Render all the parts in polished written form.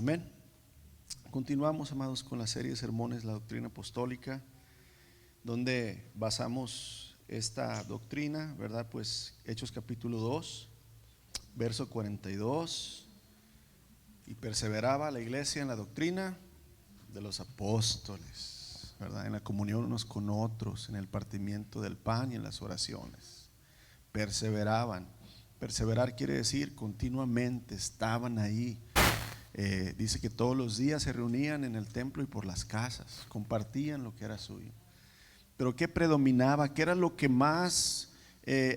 Amén. Continuamos, amados, con la serie de sermones, la doctrina apostólica, donde basamos esta doctrina, ¿verdad? Pues Hechos capítulo 2, verso 42. Y perseveraba la iglesia en la doctrina de los apóstoles, ¿verdad? En la comunión unos con otros, en el partimiento del pan y en las oraciones. Perseveraban. Perseverar quiere decir continuamente estaban ahí. Dice que todos los días se reunían en el templo y por las casas, compartían lo que era suyo. Pero ¿qué predominaba? ¿Qué era lo que más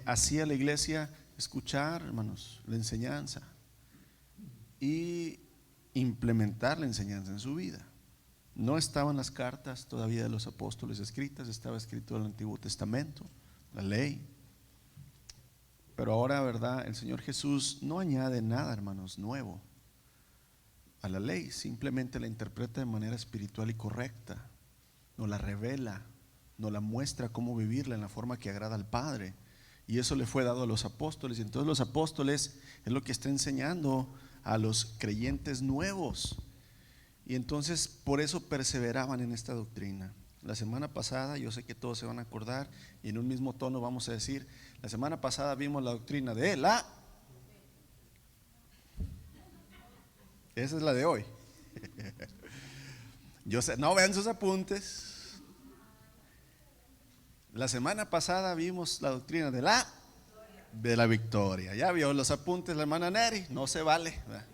hacía la iglesia? Escuchar, hermanos, la enseñanza y implementar la enseñanza en su vida. No estaban las cartas todavía de los apóstoles escritas, estaba escrito el Antiguo Testamento, la ley. Pero ahora, ¿verdad? El Señor Jesús no añade nada, hermanos, nuevo a la ley, simplemente la interpreta de manera espiritual y correcta, nos la revela, nos la muestra cómo vivirla en la forma que agrada al Padre, y eso le fue dado a los apóstoles. Y entonces los apóstoles es lo que está enseñando a los creyentes nuevos, y entonces por eso perseveraban en esta doctrina. La semana pasada, yo sé que todos se van a acordar, y en un mismo tono vamos a decir: la semana pasada vimos la doctrina de la... Esa es la de hoy. Yo sé, no vean sus apuntes. La semana pasada vimos la doctrina de la victoria. Ya vio los apuntes la hermana Neri, no se vale, ¿verdad?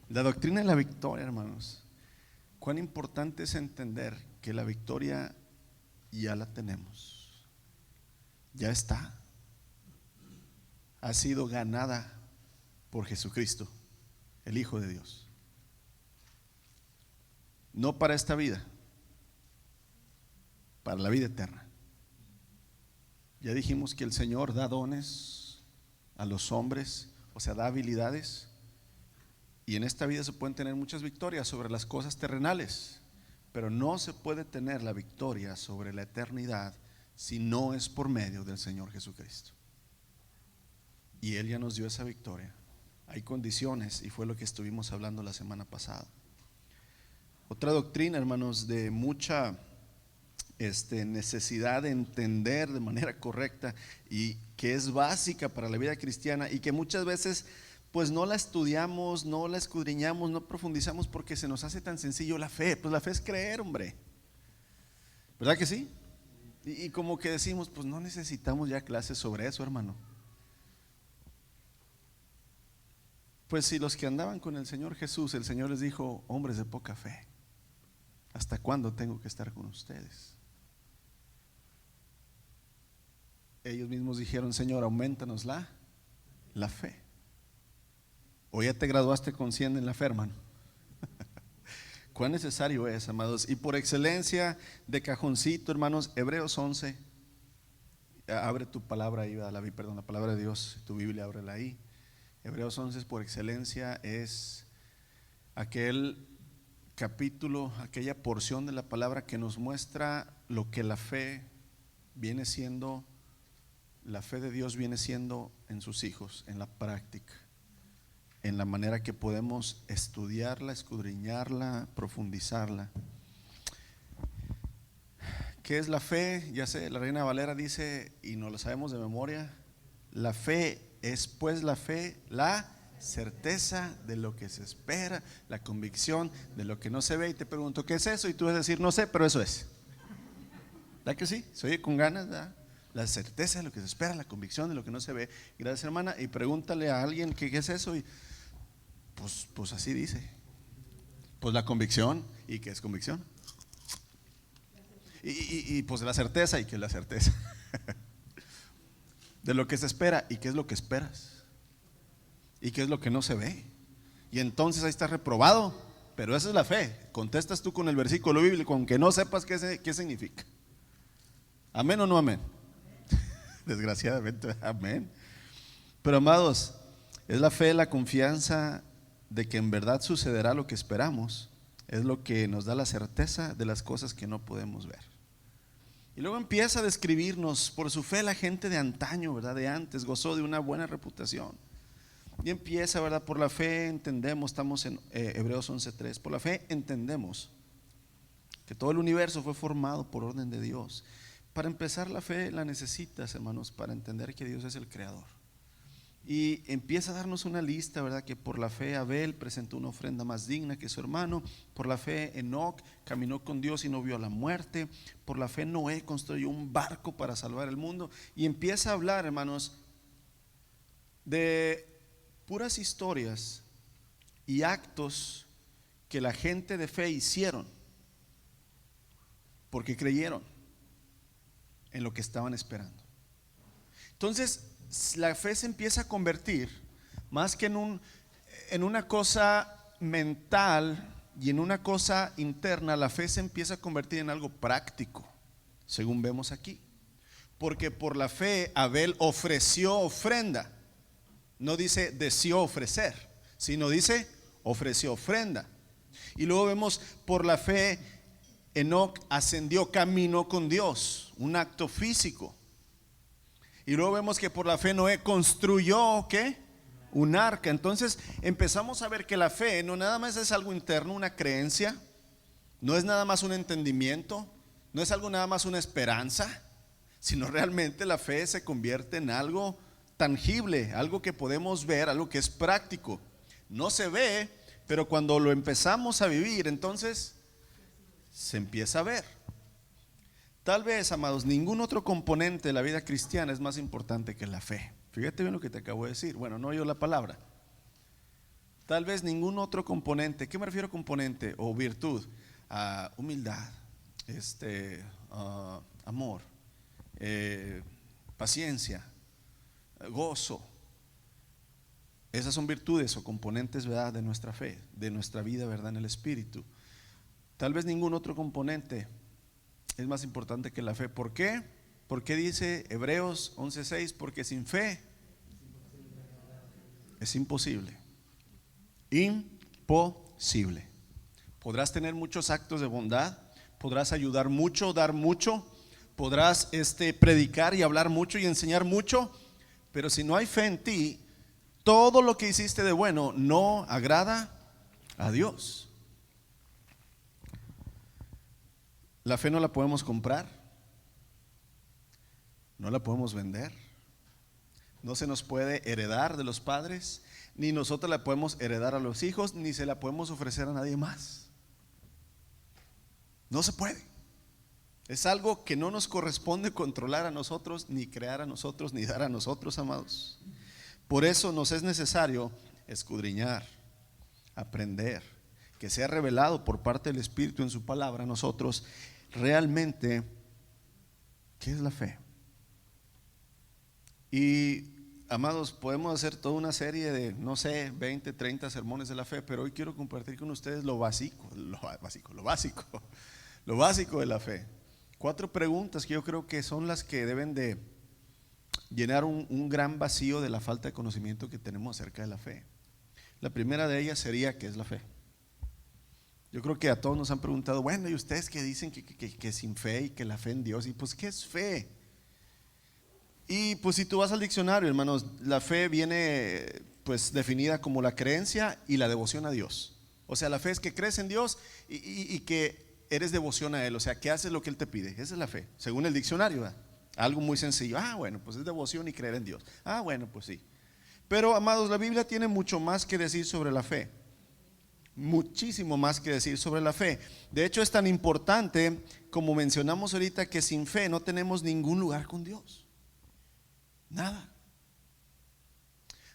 La doctrina de la victoria, hermanos. Cuán importante es entender que la victoria ya la tenemos. Ya está. Ha sido ganada por Jesucristo, el Hijo de Dios. No para esta vida, para la vida eterna. Ya dijimos que el Señor da dones a los hombres, o sea, da habilidades, y en esta vida se pueden tener muchas victorias sobre las cosas terrenales, pero no se puede tener la victoria sobre la eternidad si no es por medio del Señor Jesucristo. Y Él ya nos dio esa victoria. Hay condiciones, y fue lo que estuvimos hablando la semana pasada. Otra doctrina, hermanos, de mucha necesidad de entender de manera correcta y que es básica para la vida cristiana, y que muchas veces pues no la estudiamos, no la escudriñamos, no profundizamos porque se nos hace tan sencillo la fe. Pues la fe es creer, hombre, ¿verdad que sí? Y como que decimos, pues no necesitamos ya clases sobre eso, hermano. Pues si los que andaban con el Señor Jesús, el Señor les dijo: hombres de poca fe, ¿hasta cuándo tengo que estar con ustedes? Ellos mismos dijeron: Señor, aumentanos la fe. ¿O ya te graduaste con 100 en la fe, hermano? Cuán necesario es, amados. Y por excelencia de cajoncito, hermanos, Hebreos 11. Abre tu palabra ahí, la palabra de Dios, tu Biblia, ábrela ahí. Hebreos 11 por excelencia es aquel capítulo, aquella porción de la palabra que nos muestra lo que la fe viene siendo, la fe de Dios viene siendo en sus hijos, en la práctica, en la manera que podemos estudiarla, escudriñarla, profundizarla. ¿Qué es la fe? Ya sé, la Reina Valera dice, y no lo sabemos de memoria: la fe es pues la fe, la certeza de lo que se espera, la convicción de lo que no se ve. Y te pregunto, ¿qué es eso? Y tú vas a decir: no sé, pero eso es. ¿Verdad que sí? Se oye con ganas, ¿verdad? La certeza de lo que se espera, la convicción de lo que no se ve. Gracias, hermana. Y pregúntale a alguien qué es eso, y pues así dice. Pues la convicción. ¿Y qué es convicción? Y pues la certeza. ¿Y qué es la certeza? De lo que se espera. ¿Y qué es lo que esperas? ¿Y qué es lo que no se ve? Y entonces ahí estás reprobado. Pero esa es la fe. Contestas tú con el versículo bíblico, aunque no sepas qué significa. ¿Amén o no amén? Desgraciadamente, amén. Pero, amados, es la fe, la confianza de que en verdad sucederá lo que esperamos. Es lo que nos da la certeza de las cosas que no podemos ver. Y luego empieza a describirnos: por su fe la gente de antaño, ¿verdad? De antes, gozó de una buena reputación. Y empieza, ¿verdad? Por la fe entendemos, estamos en Hebreos 11:3, por la fe entendemos que todo el universo fue formado por orden de Dios. Para empezar, la fe la necesitas, hermanos, para entender que Dios es el creador. Y empieza a darnos una lista, ¿verdad? Que por la fe Abel presentó una ofrenda más digna que su hermano. Por la fe Enoc caminó con Dios y no vio la muerte. Por la fe Noé construyó un barco para salvar el mundo. Y empieza a hablar, hermanos, de puras historias y actos que la gente de fe hicieron porque creyeron en lo que estaban esperando. Entonces la fe se empieza a convertir más que en una cosa mental y en una cosa interna. La fe se empieza a convertir en algo práctico, según vemos aquí, porque por la fe Abel ofreció ofrenda. No dice deseó ofrecer, sino dice ofreció ofrenda. Y luego vemos por la fe Enoc ascendió, caminó con Dios, un acto físico. Y luego vemos que por la fe Noé construyó, ¿qué? Un arca. Entonces empezamos a ver que la fe no nada más es algo interno, una creencia, no es nada más un entendimiento, no es algo nada más una esperanza, sino realmente la fe se convierte en algo tangible, algo que podemos ver, algo que es práctico. No se ve, pero cuando lo empezamos a vivir, entonces se empieza a ver. Tal vez, amados, ningún otro componente de la vida cristiana es más importante que la fe. Fíjate bien lo que te acabo de decir. Bueno, no oigo la palabra. Tal vez ningún otro componente. ¿Qué me refiero a componente o virtud? Humildad, amor, paciencia, gozo. Esas son virtudes o componentes, ¿verdad?, de nuestra fe, de nuestra vida, ¿verdad?, en el Espíritu. Tal vez ningún otro componente es más importante que la fe. ¿Por qué? Porque dice Hebreos 11:6, porque sin fe es imposible. Imposible. Podrás tener muchos actos de bondad, podrás ayudar mucho, dar mucho, podrás predicar y hablar mucho y enseñar mucho, pero si no hay fe en ti, todo lo que hiciste de bueno no agrada a Dios. La fe no la podemos comprar, no la podemos vender, no se nos puede heredar de los padres, ni nosotros la podemos heredar a los hijos, ni se la podemos ofrecer a nadie más. No se puede. Es algo que no nos corresponde controlar a nosotros, ni crear a nosotros, ni dar a nosotros, amados. Por eso nos es necesario escudriñar, aprender, que sea revelado por parte del Espíritu en su palabra a nosotros realmente qué es la fe. Y amados, podemos hacer toda una serie de, no sé, 20, 30 sermones de la fe, pero hoy quiero compartir con ustedes lo básico de la fe. 4 preguntas que yo creo que son las que deben de llenar un gran vacío de la falta de conocimiento que tenemos acerca de la fe. La primera de ellas sería: ¿qué es la fe? Yo creo que a todos nos han preguntado, bueno, ¿y ustedes que dicen que sin fe y que la fe en Dios? Y pues, ¿qué es fe? Y pues si tú vas al diccionario, hermanos, la fe viene pues definida como la creencia y la devoción a Dios. O sea, la fe es que crees en Dios y que eres devoción a Él, o sea, que haces lo que Él te pide. Esa es la fe, según el diccionario, ¿verdad? Algo muy sencillo. Bueno, pues es devoción y creer en Dios. Bueno, pues sí. Pero, amados, la Biblia tiene mucho más que decir sobre la fe. Muchísimo más que decir sobre la fe. De hecho, es tan importante, como mencionamos ahorita, que sin fe no tenemos ningún lugar con Dios. Nada.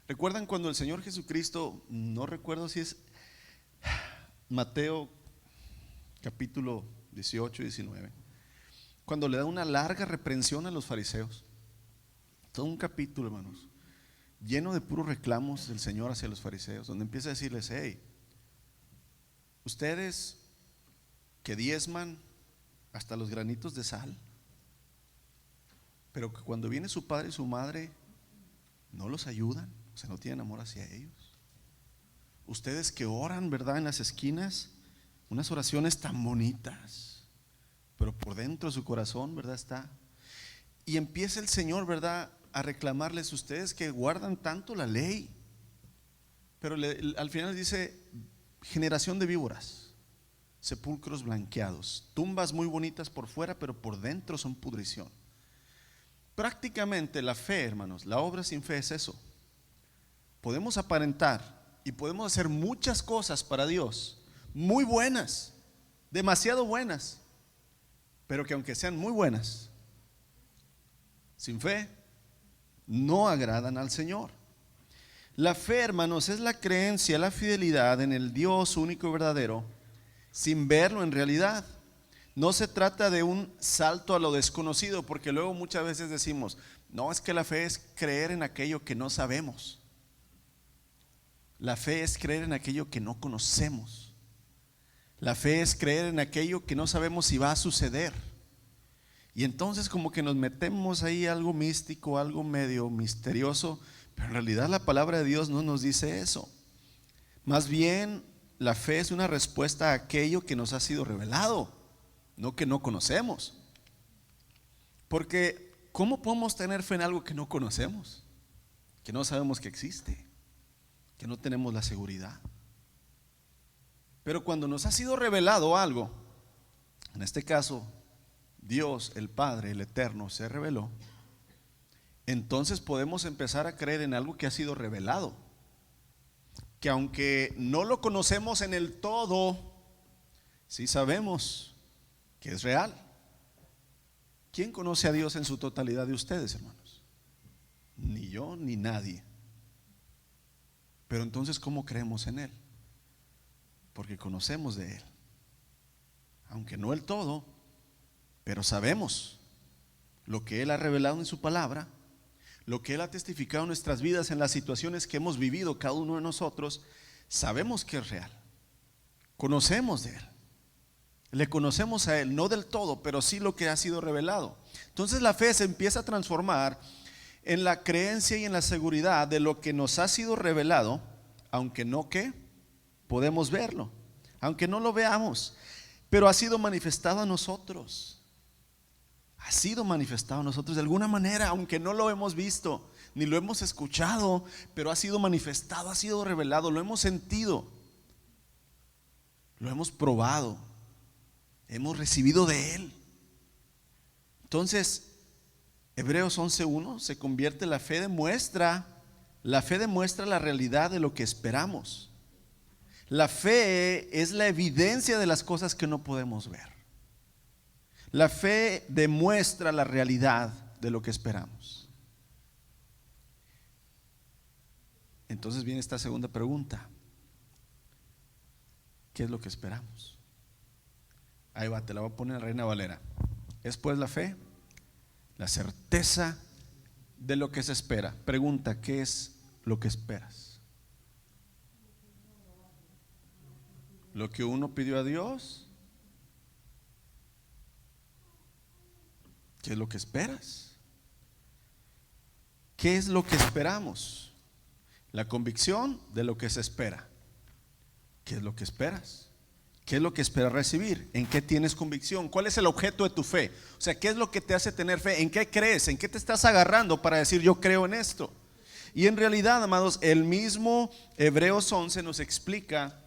¿Recuerdan cuando el Señor Jesucristo, no recuerdo si es Mateo capítulo 18 y 19, cuando le da una larga reprensión a los fariseos? Todo un capítulo, hermanos, lleno de puros reclamos del Señor hacia los fariseos, donde empieza a decirles: hey, ustedes que diezman hasta los granitos de sal, pero que cuando viene su padre y su madre no los ayudan, o sea, no tienen amor hacia ellos. Ustedes que oran, ¿verdad?, en las esquinas, unas oraciones tan bonitas, pero por dentro de su corazón, ¿verdad?, está. Y empieza el Señor, ¿verdad?, a reclamarles: ustedes que guardan tanto la ley, pero al final dice generación de víboras, sepulcros blanqueados, tumbas muy bonitas por fuera, pero por dentro son pudrición. Prácticamente la fe, hermanos, la obra sin fe es eso. Podemos aparentar y podemos hacer muchas cosas para Dios, muy buenas, demasiado buenas, pero que aunque sean muy buenas, sin fe, no agradan al Señor. La fe, hermanos, es la creencia, la fidelidad en el Dios único y verdadero, sin verlo en realidad. No se trata de un salto a lo desconocido, porque luego muchas veces decimos, no, es que la fe es creer en aquello que no sabemos. La fe es creer en aquello que no conocemos. La fe es creer en aquello que no sabemos si va a suceder. Y entonces como que nos metemos ahí algo místico, algo medio misterioso, pero en realidad la palabra de Dios no nos dice eso. Más bien la fe es una respuesta a aquello que nos ha sido revelado, no que no conocemos. Porque ¿cómo podemos tener fe en algo que no conocemos? Que no sabemos que existe, que no tenemos la seguridad. Pero cuando nos ha sido revelado algo, en este caso Dios, el Padre, el Eterno, se reveló, entonces podemos empezar a creer en algo que ha sido revelado, que aunque no lo conocemos en el todo, sí sabemos que es real. ¿Quién conoce a Dios en su totalidad de ustedes, hermanos? Ni yo ni nadie. Pero entonces, ¿cómo creemos en Él? Porque conocemos de Él, aunque no el todo, pero sabemos lo que Él ha revelado en su palabra, lo que Él ha testificado en nuestras vidas, en las situaciones que hemos vivido cada uno de nosotros. Sabemos que es real, conocemos de Él, le conocemos a Él, no del todo, pero sí lo que ha sido revelado. Entonces la fe se empieza a transformar en la creencia y en la seguridad de lo que nos ha sido revelado, aunque no que podemos verlo, aunque no lo veamos, pero ha sido manifestado a nosotros. Ha sido manifestado a nosotros de alguna manera, aunque no lo hemos visto ni lo hemos escuchado, pero ha sido manifestado, ha sido revelado, lo hemos sentido, lo hemos probado, hemos recibido de Él. Entonces Hebreos 11:1 se convierte, la fe demuestra la realidad de lo que esperamos. La fe es la evidencia de las cosas que no podemos ver. La fe demuestra la realidad de lo que esperamos. Entonces viene esta segunda pregunta: ¿qué es lo que esperamos? Ahí va, te la voy a poner en Reina Valera. ¿Es pues la fe? La certeza de lo que se espera. Pregunta: ¿qué es lo que esperas? ¿Lo que uno pidió a Dios? ¿Qué es lo que esperas? ¿Qué es lo que esperamos? La convicción de lo que se espera. ¿Qué es lo que esperas? ¿Qué es lo que esperas recibir? ¿En qué tienes convicción? ¿Cuál es el objeto de tu fe? O sea, ¿qué es lo que te hace tener fe? ¿En qué crees? ¿En qué te estás agarrando para decir yo creo en esto? Y en realidad, amados, el mismo Hebreos 11 nos explica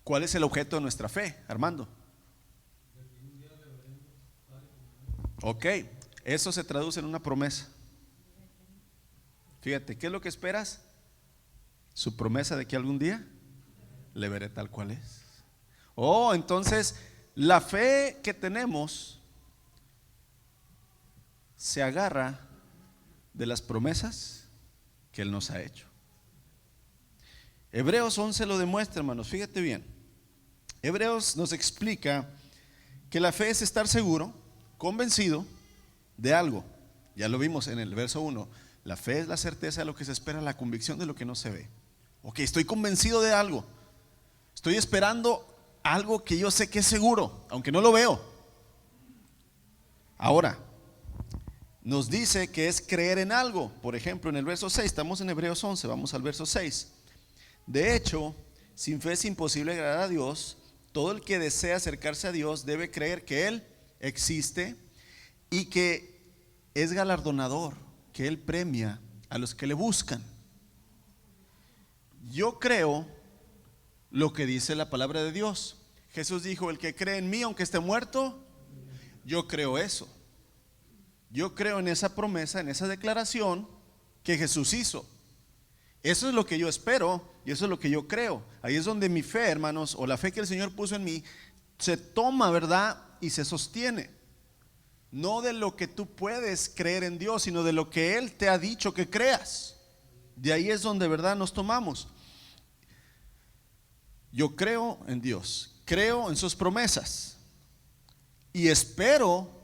cuál es el objeto de nuestra fe. Armando. Ok, eso se traduce en una promesa. Fíjate, ¿qué es lo que esperas? Su promesa de que algún día le veré tal cual es. Oh, entonces la fe que tenemos se agarra de las promesas que Él nos ha hecho. Hebreos 11 lo demuestra, hermanos. Fíjate bien. Hebreos nos explica que la fe es estar seguro, convencido de algo. Ya lo vimos en el verso 1. La fe es la certeza de lo que se espera, la convicción de lo que no se ve. Ok, estoy convencido de algo. Estoy esperando algo que yo sé que es seguro, aunque no lo veo. Ahora, nos dice que es creer en algo. Por ejemplo, en el verso 6, estamos en Hebreos 11, vamos al verso 6. De hecho, sin fe es imposible agradar a Dios. Todo el que desea acercarse a Dios debe creer que Él existe y que es galardonador, que Él premia a los que le buscan. yo creo lo que dice la palabra de Dios. Jesús dijo, el que cree en mí, aunque esté muerto, yo creo eso. Yo creo en esa promesa, en esa declaración que Jesús hizo. Eso es lo que yo espero y eso es lo que yo creo. Ahí es donde mi fe, hermanos, o la fe que el Señor puso en mí, se toma, ¿verdad? Y se sostiene. No de lo que tú puedes creer en Dios, sino de lo que Él te ha dicho que creas. De ahí es donde, ¿verdad?, nos tomamos. Yo creo en Dios, creo en sus promesas y espero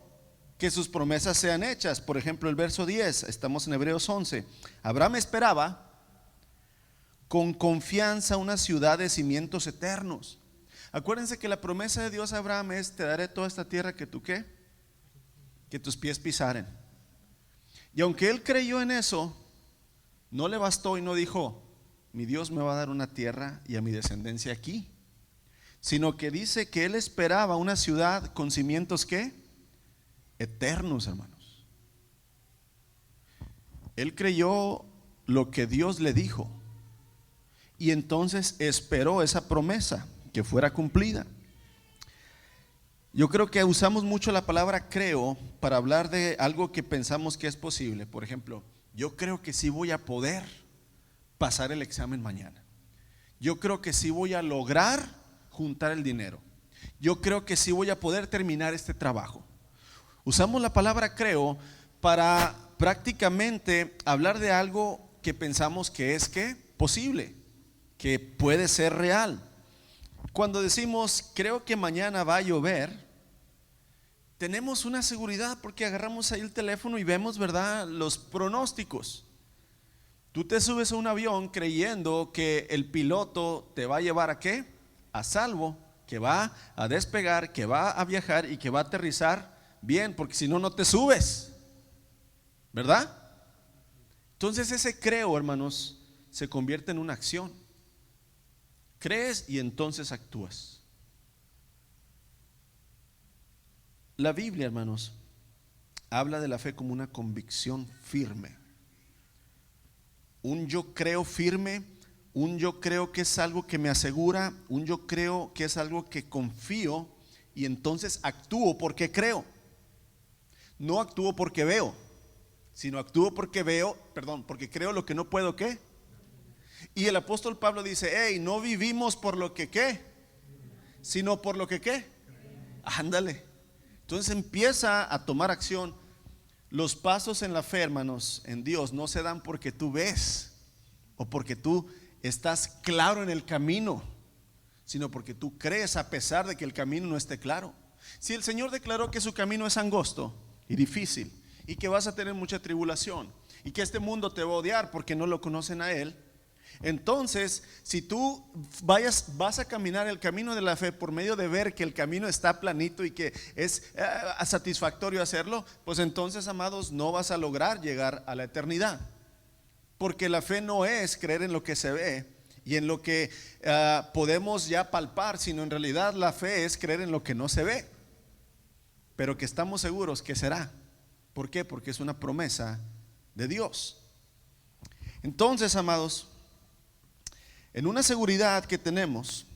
que sus promesas sean hechas. Por ejemplo, el verso 10, estamos en Hebreos 11. Abraham esperaba con confianza una ciudad de cimientos eternos. Acuérdense que la promesa de Dios a Abraham es: te daré toda esta tierra que tú ¿qué? Que tus pies pisaren. Y aunque él creyó en eso, no le bastó y no dijo: mi Dios me va a dar una tierra y a mi descendencia aquí, sino que dice que él esperaba una ciudad con cimientos ¿qué? Eternos, hermanos. Él creyó lo que Dios le dijo y entonces esperó esa promesa que fuera cumplida. Yo creo que usamos mucho la palabra creo para hablar de algo que pensamos que es posible. Por ejemplo, yo creo que sí voy a poder pasar el examen mañana. Yo creo que sí voy a lograr juntar el dinero. Yo creo que sí voy a poder terminar este trabajo. Usamos la palabra creo para prácticamente hablar de algo que pensamos que es ¿qué? Posible, que puede ser real. Cuando decimos creo que mañana va a llover, tenemos una seguridad porque agarramos ahí el teléfono y vemos, ¿verdad?, los pronósticos. Tú te subes a un avión creyendo que el piloto te va a llevar ¿a qué? A salvo, que va a despegar, que va a viajar y que va a aterrizar bien, porque si no, no te subes, ¿verdad? Entonces ese creo, hermanos, se convierte en una acción. Crees y entonces actúas. La Biblia, hermanos, habla de la fe como una convicción firme. Un yo creo firme, un yo creo que es algo que me asegura, un yo creo que es algo que confío y entonces actúo porque creo. No actúo porque veo, sino actúo porque porque creo lo que no puedo ¿qué? Y el apóstol Pablo dice: hey, no vivimos por lo que ¿qué? Sino por lo que ¿qué? Ándale. Entonces empieza a tomar acción. Los pasos en la fe, hermanos, en Dios no se dan porque tú ves o porque tú estás claro en el camino, sino porque tú crees a pesar de que el camino no esté claro. Si el Señor declaró que su camino es angosto y difícil y que vas a tener mucha tribulación y que este mundo te va a odiar porque no lo conocen a Él, entonces si tú vas a caminar el camino de la fe por medio de ver que el camino está planito y que es satisfactorio hacerlo, pues entonces, amados, no vas a lograr llegar a la eternidad, porque la fe no es creer en lo que se ve y en lo que podemos ya palpar, sino en realidad la fe es creer en lo que no se ve, pero que estamos seguros que será. ¿Por qué? Porque es una promesa de Dios. Entonces, amados, en una seguridad que tenemos,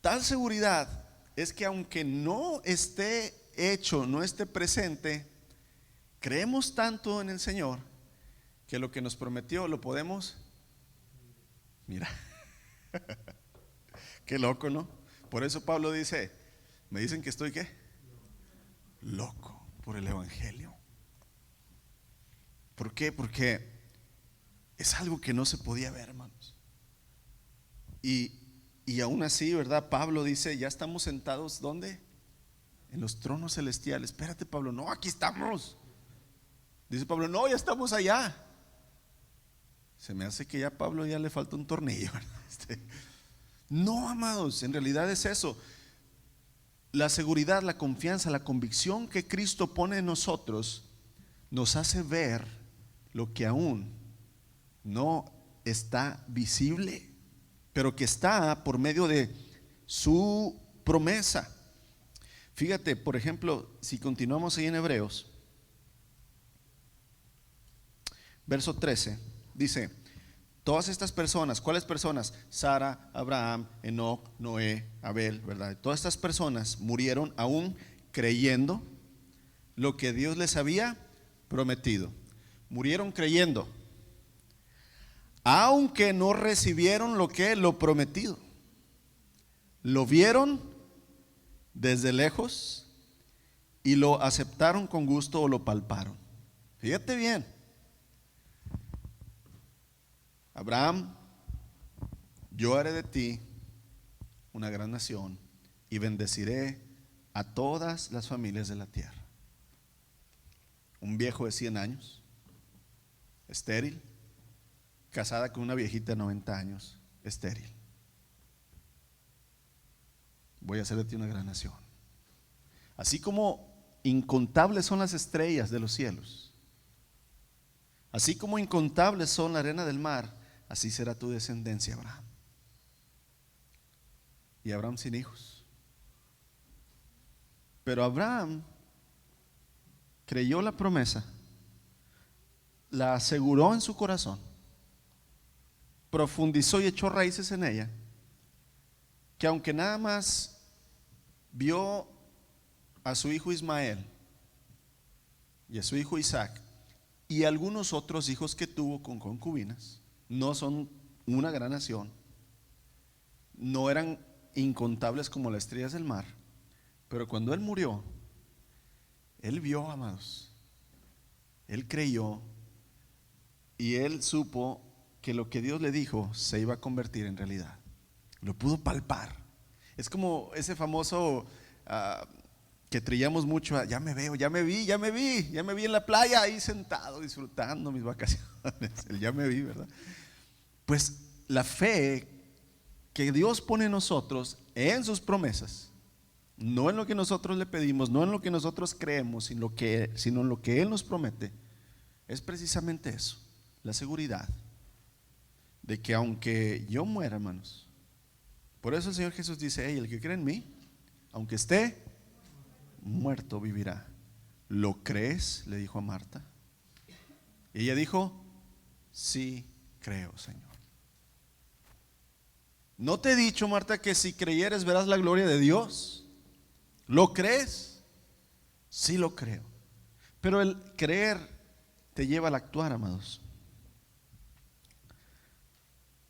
tal seguridad es que aunque no esté hecho, no esté presente, creemos tanto en el Señor que lo que nos prometió lo podemos. Mira, qué loco, ¿no? Por eso Pablo dice: me dicen que estoy ¿qué? Loco por el evangelio. ¿Por qué? Porque es algo que no se podía ver, hermanos. Y aún así, ¿verdad? Pablo dice: ya estamos sentados, ¿dónde? En los tronos celestiales. Espérate, Pablo, no, aquí estamos. Dice Pablo: no, ya estamos allá. Se me hace que ya a Pablo ya le falta un tornillo, ¿verdad? No, amados, en realidad es eso. La seguridad, la confianza, la convicción que Cristo pone en nosotros nos hace ver lo que aún no está visible, pero que está por medio de su promesa. Fíjate, por ejemplo, si continuamos ahí en Hebreos, verso 13, dice: Todas estas personas, ¿cuáles personas? Sara, Abraham, Enoc, Noé, Abel, ¿verdad? Todas estas personas murieron aún creyendo lo que Dios les había prometido. Murieron creyendo, aunque no recibieron lo prometido. Lo vieron desde lejos y lo aceptaron con gusto o lo palparon. Fíjate bien. Abraham, yo haré de ti una gran nación y bendeciré a todas las familias de la tierra. Un viejo de 100 años, estéril, casada con una viejita de 90 años, estéril. Voy a hacer de ti una gran nación. Así como incontables son las estrellas de los cielos, así como incontables son la arena del mar, así será tu descendencia, Abraham. Y Abraham sin hijos. Pero Abraham creyó la promesa, la aseguró en su corazón, profundizó y echó raíces en ella, que aunque nada más vio a su hijo Ismael y a su hijo Isaac y algunos otros hijos que tuvo con concubinas, no son una gran nación, no eran incontables como las estrellas del mar, pero cuando él murió, él vio, amados, él creyó y él supo que lo que Dios le dijo se iba a convertir en realidad. Lo pudo palpar. Es como ese famoso que trillamos mucho: ya me veo, ya me vi en la playa ahí sentado disfrutando mis vacaciones. El ya me vi, ¿verdad? Pues la fe que Dios pone en nosotros, en sus promesas, no en lo que nosotros le pedimos, no en lo que nosotros creemos, sino en lo que Él nos promete, es precisamente eso, la seguridad de que aunque yo muera, hermanos, por eso el Señor Jesús dice: hey, el que cree en mí, aunque esté muerto, vivirá. ¿Lo crees?, le dijo a Marta. Y ella dijo: sí, creo, Señor. ¿No te he dicho, Marta, que si creyeres verás la gloria de Dios? ¿Lo crees? Sí, lo creo. Pero el creer te lleva al actuar, amados.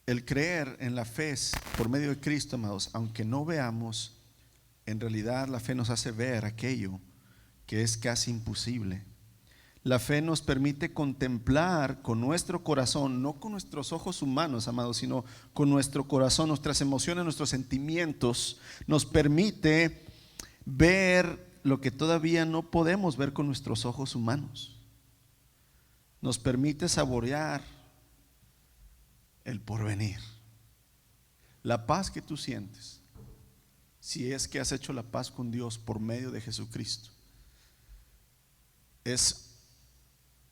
El creer en la fe es por medio de Cristo, amados. Aunque no veamos, en realidad la fe nos hace ver aquello que es casi imposible. La fe nos permite contemplar con nuestro corazón, no con nuestros ojos humanos, amados, sino con nuestro corazón, nuestras emociones, nuestros sentimientos. Nos permite ver lo que todavía no podemos ver con nuestros ojos humanos. Nos permite saborear el porvenir. La paz que tú sientes, si es que has hecho la paz con Dios por medio de Jesucristo, es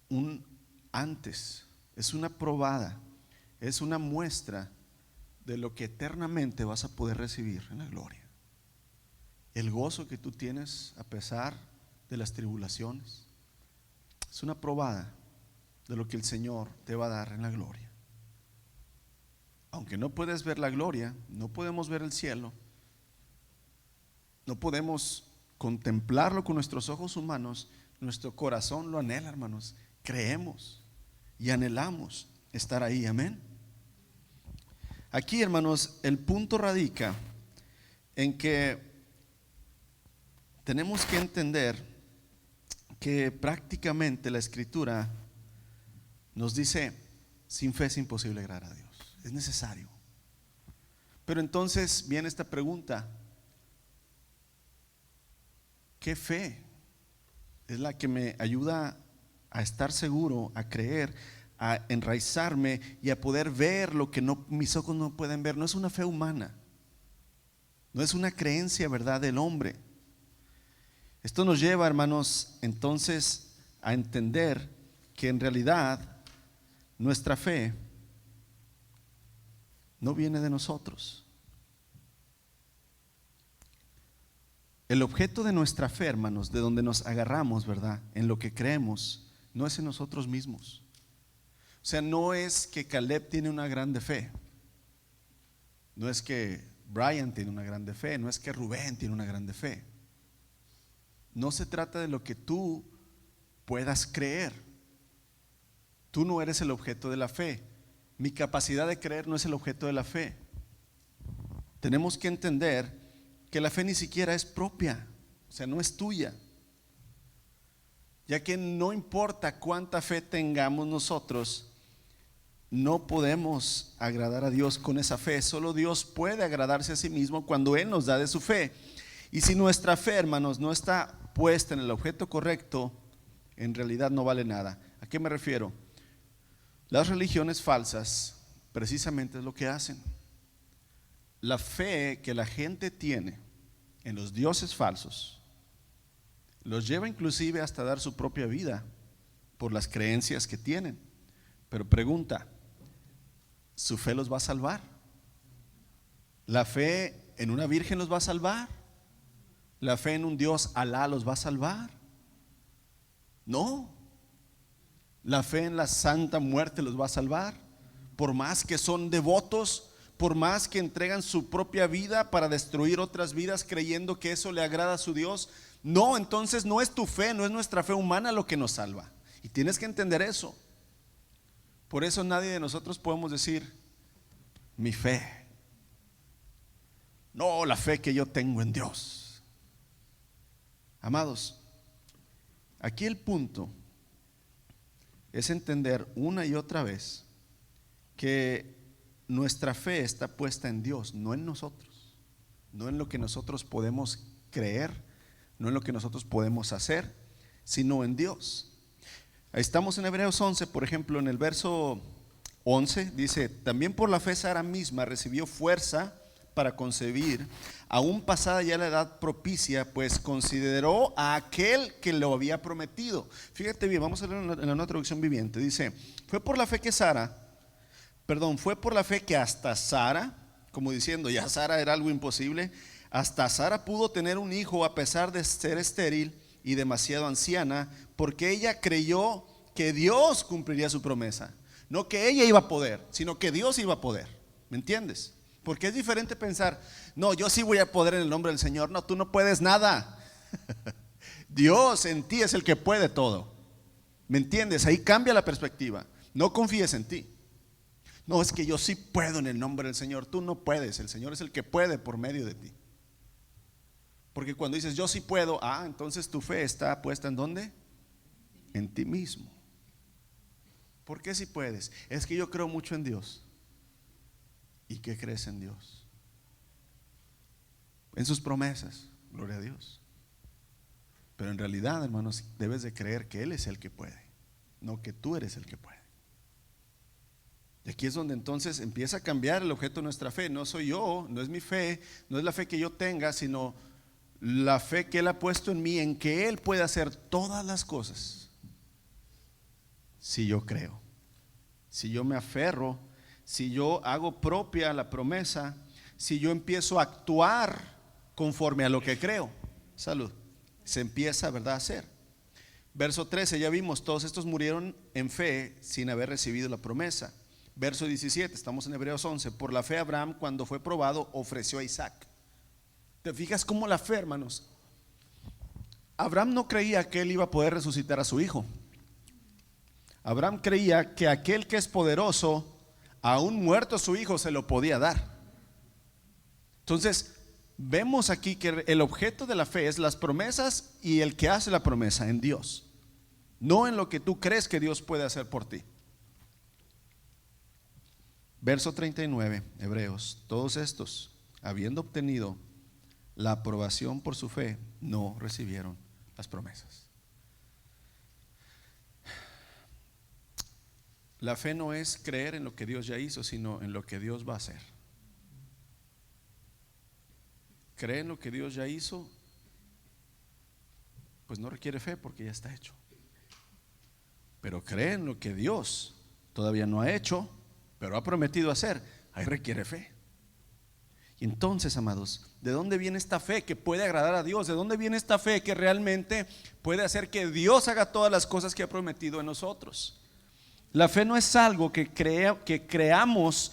un antes, es una probada, es una muestra de lo que eternamente vas a poder recibir en la gloria. El gozo que tú tienes a pesar de las tribulaciones es una probada de lo que el Señor te va a dar en la gloria. Aunque no puedes ver la gloria, no podemos ver el cielo, no podemos contemplarlo con nuestros ojos humanos, nuestro corazón lo anhela, hermanos. Creemos y anhelamos estar ahí, amén. Aquí, hermanos, el punto radica en que tenemos que entender que prácticamente la Escritura nos dice: sin fe es imposible agradar a Dios, es necesario. Pero entonces viene esta pregunta: ¿qué fe es la que me ayuda a estar seguro, a creer, a enraizarme y a poder ver lo que mis ojos no pueden ver? No es una fe humana, no es una creencia, ¿verdad?, del hombre. Esto nos lleva, hermanos, entonces a entender que en realidad nuestra fe no viene de nosotros. El objeto de nuestra fe, hermanos, de donde nos agarramos, ¿verdad?, en lo que creemos, no es en nosotros mismos. sea, no es que Caleb tiene una grande fe, no es que Brian tiene una grande fe, no es que Rubén tiene una grande fe. No se trata de lo que tú puedas creer. Tú no eres el objeto de la fe. Mi capacidad de creer no es el objeto de la fe. Tenemos que entender que la fe ni siquiera es propia, o sea, no es tuya. Ya que no importa cuánta fe tengamos nosotros, no podemos agradar a Dios con esa fe. Solo Dios puede agradarse a sí mismo cuando Él nos da de su fe. Y si nuestra fe, hermanos, no está puesta en el objeto correcto, en realidad no vale nada. ¿A qué me refiero? Las religiones falsas precisamente es lo que hacen. La fe que la gente tiene en los dioses falsos los lleva inclusive hasta dar su propia vida por las creencias que tienen. Pero pregunta, ¿su fe los va a salvar? ¿La fe en una virgen los va a salvar? ¿La fe en un Dios Alá los va a salvar? No. ¿La fe en la santa muerte los va a salvar? Por más que son devotos, por más que entregan su propia vida para destruir otras vidas creyendo que eso le agrada a su Dios. No, entonces no es tu fe, no es nuestra fe humana lo que nos salva. Y tienes que entender eso. Por eso nadie de nosotros podemos decir mi fe. No, la fe que yo tengo en Dios. Amados, aquí el punto es entender una y otra vez que nuestra fe está puesta en Dios, no en nosotros, no en lo que nosotros podemos creer, no en lo que nosotros podemos hacer, sino en Dios. Ahí estamos en Hebreos 11, por ejemplo, en el verso 11 dice: también por la fe Sara misma recibió fuerza para concebir, aún pasada ya la edad propicia, pues consideró a aquel que lo había prometido. Fíjate bien, vamos a leer en la nueva traducción viviente. Dice: fue por la fe que hasta Sara, como diciendo, ya Sara era algo imposible, hasta Sara pudo tener un hijo a pesar de ser estéril y demasiado anciana, porque ella creyó que Dios cumpliría su promesa. No que ella iba a poder, sino que Dios iba a poder. ¿Me entiendes? Porque es diferente pensar, no, yo sí voy a poder en el nombre del Señor. No, tú no puedes nada. Dios en ti es el que puede todo. ¿Me entiendes? Ahí cambia la perspectiva. No confíes en ti. No, es que yo sí puedo en el nombre del Señor. Tú no puedes, el Señor es el que puede por medio de ti. Porque cuando dices yo sí puedo, entonces tu fe está puesta ¿en dónde? En ti mismo. ¿Por qué sí puedes? Es que yo creo mucho en Dios. ¿Y qué crees en Dios? En sus promesas, gloria a Dios. Pero en realidad, hermanos, debes de creer que Él es el que puede, no que tú eres el que puede. Y aquí es donde entonces empieza a cambiar el objeto de nuestra fe. No soy yo, no es mi fe, no es la fe que yo tenga, sino la fe que Él ha puesto en mí, en que Él puede hacer todas las cosas. Si yo creo, si yo me aferro, si yo hago propia la promesa, si yo empiezo a actuar conforme a lo que creo. Salud. Se empieza, ¿verdad?, a hacer. Verso 13, ya vimos, todos estos murieron en fe sin haber recibido la promesa. Verso 17, estamos en Hebreos 11. Por la fe Abraham, cuando fue probado, ofreció a Isaac. ¿Te fijas cómo la fe, hermanos? Abraham no creía que él iba a poder resucitar a su hijo. Abraham creía que aquel que es poderoso, aún muerto su hijo, se lo podía dar. Entonces vemos aquí que el objeto de la fe es las promesas y el que hace la promesa en Dios, no en lo que tú crees que Dios puede hacer por ti. Verso 39, Hebreos: todos estos, habiendo obtenido la aprobación por su fe, no recibieron las promesas. La fe no es creer en lo que Dios ya hizo, sino en lo que Dios va a hacer. Creer en lo que Dios ya hizo, pues no requiere fe porque ya está hecho. Pero creer en lo que Dios todavía no ha hecho, pero ha prometido hacer, ahí requiere fe. Y entonces, amados, ¿de dónde viene esta fe que puede agradar a Dios? ¿De dónde viene esta fe que realmente puede hacer que Dios haga todas las cosas que ha prometido en nosotros? La fe no es algo que creamos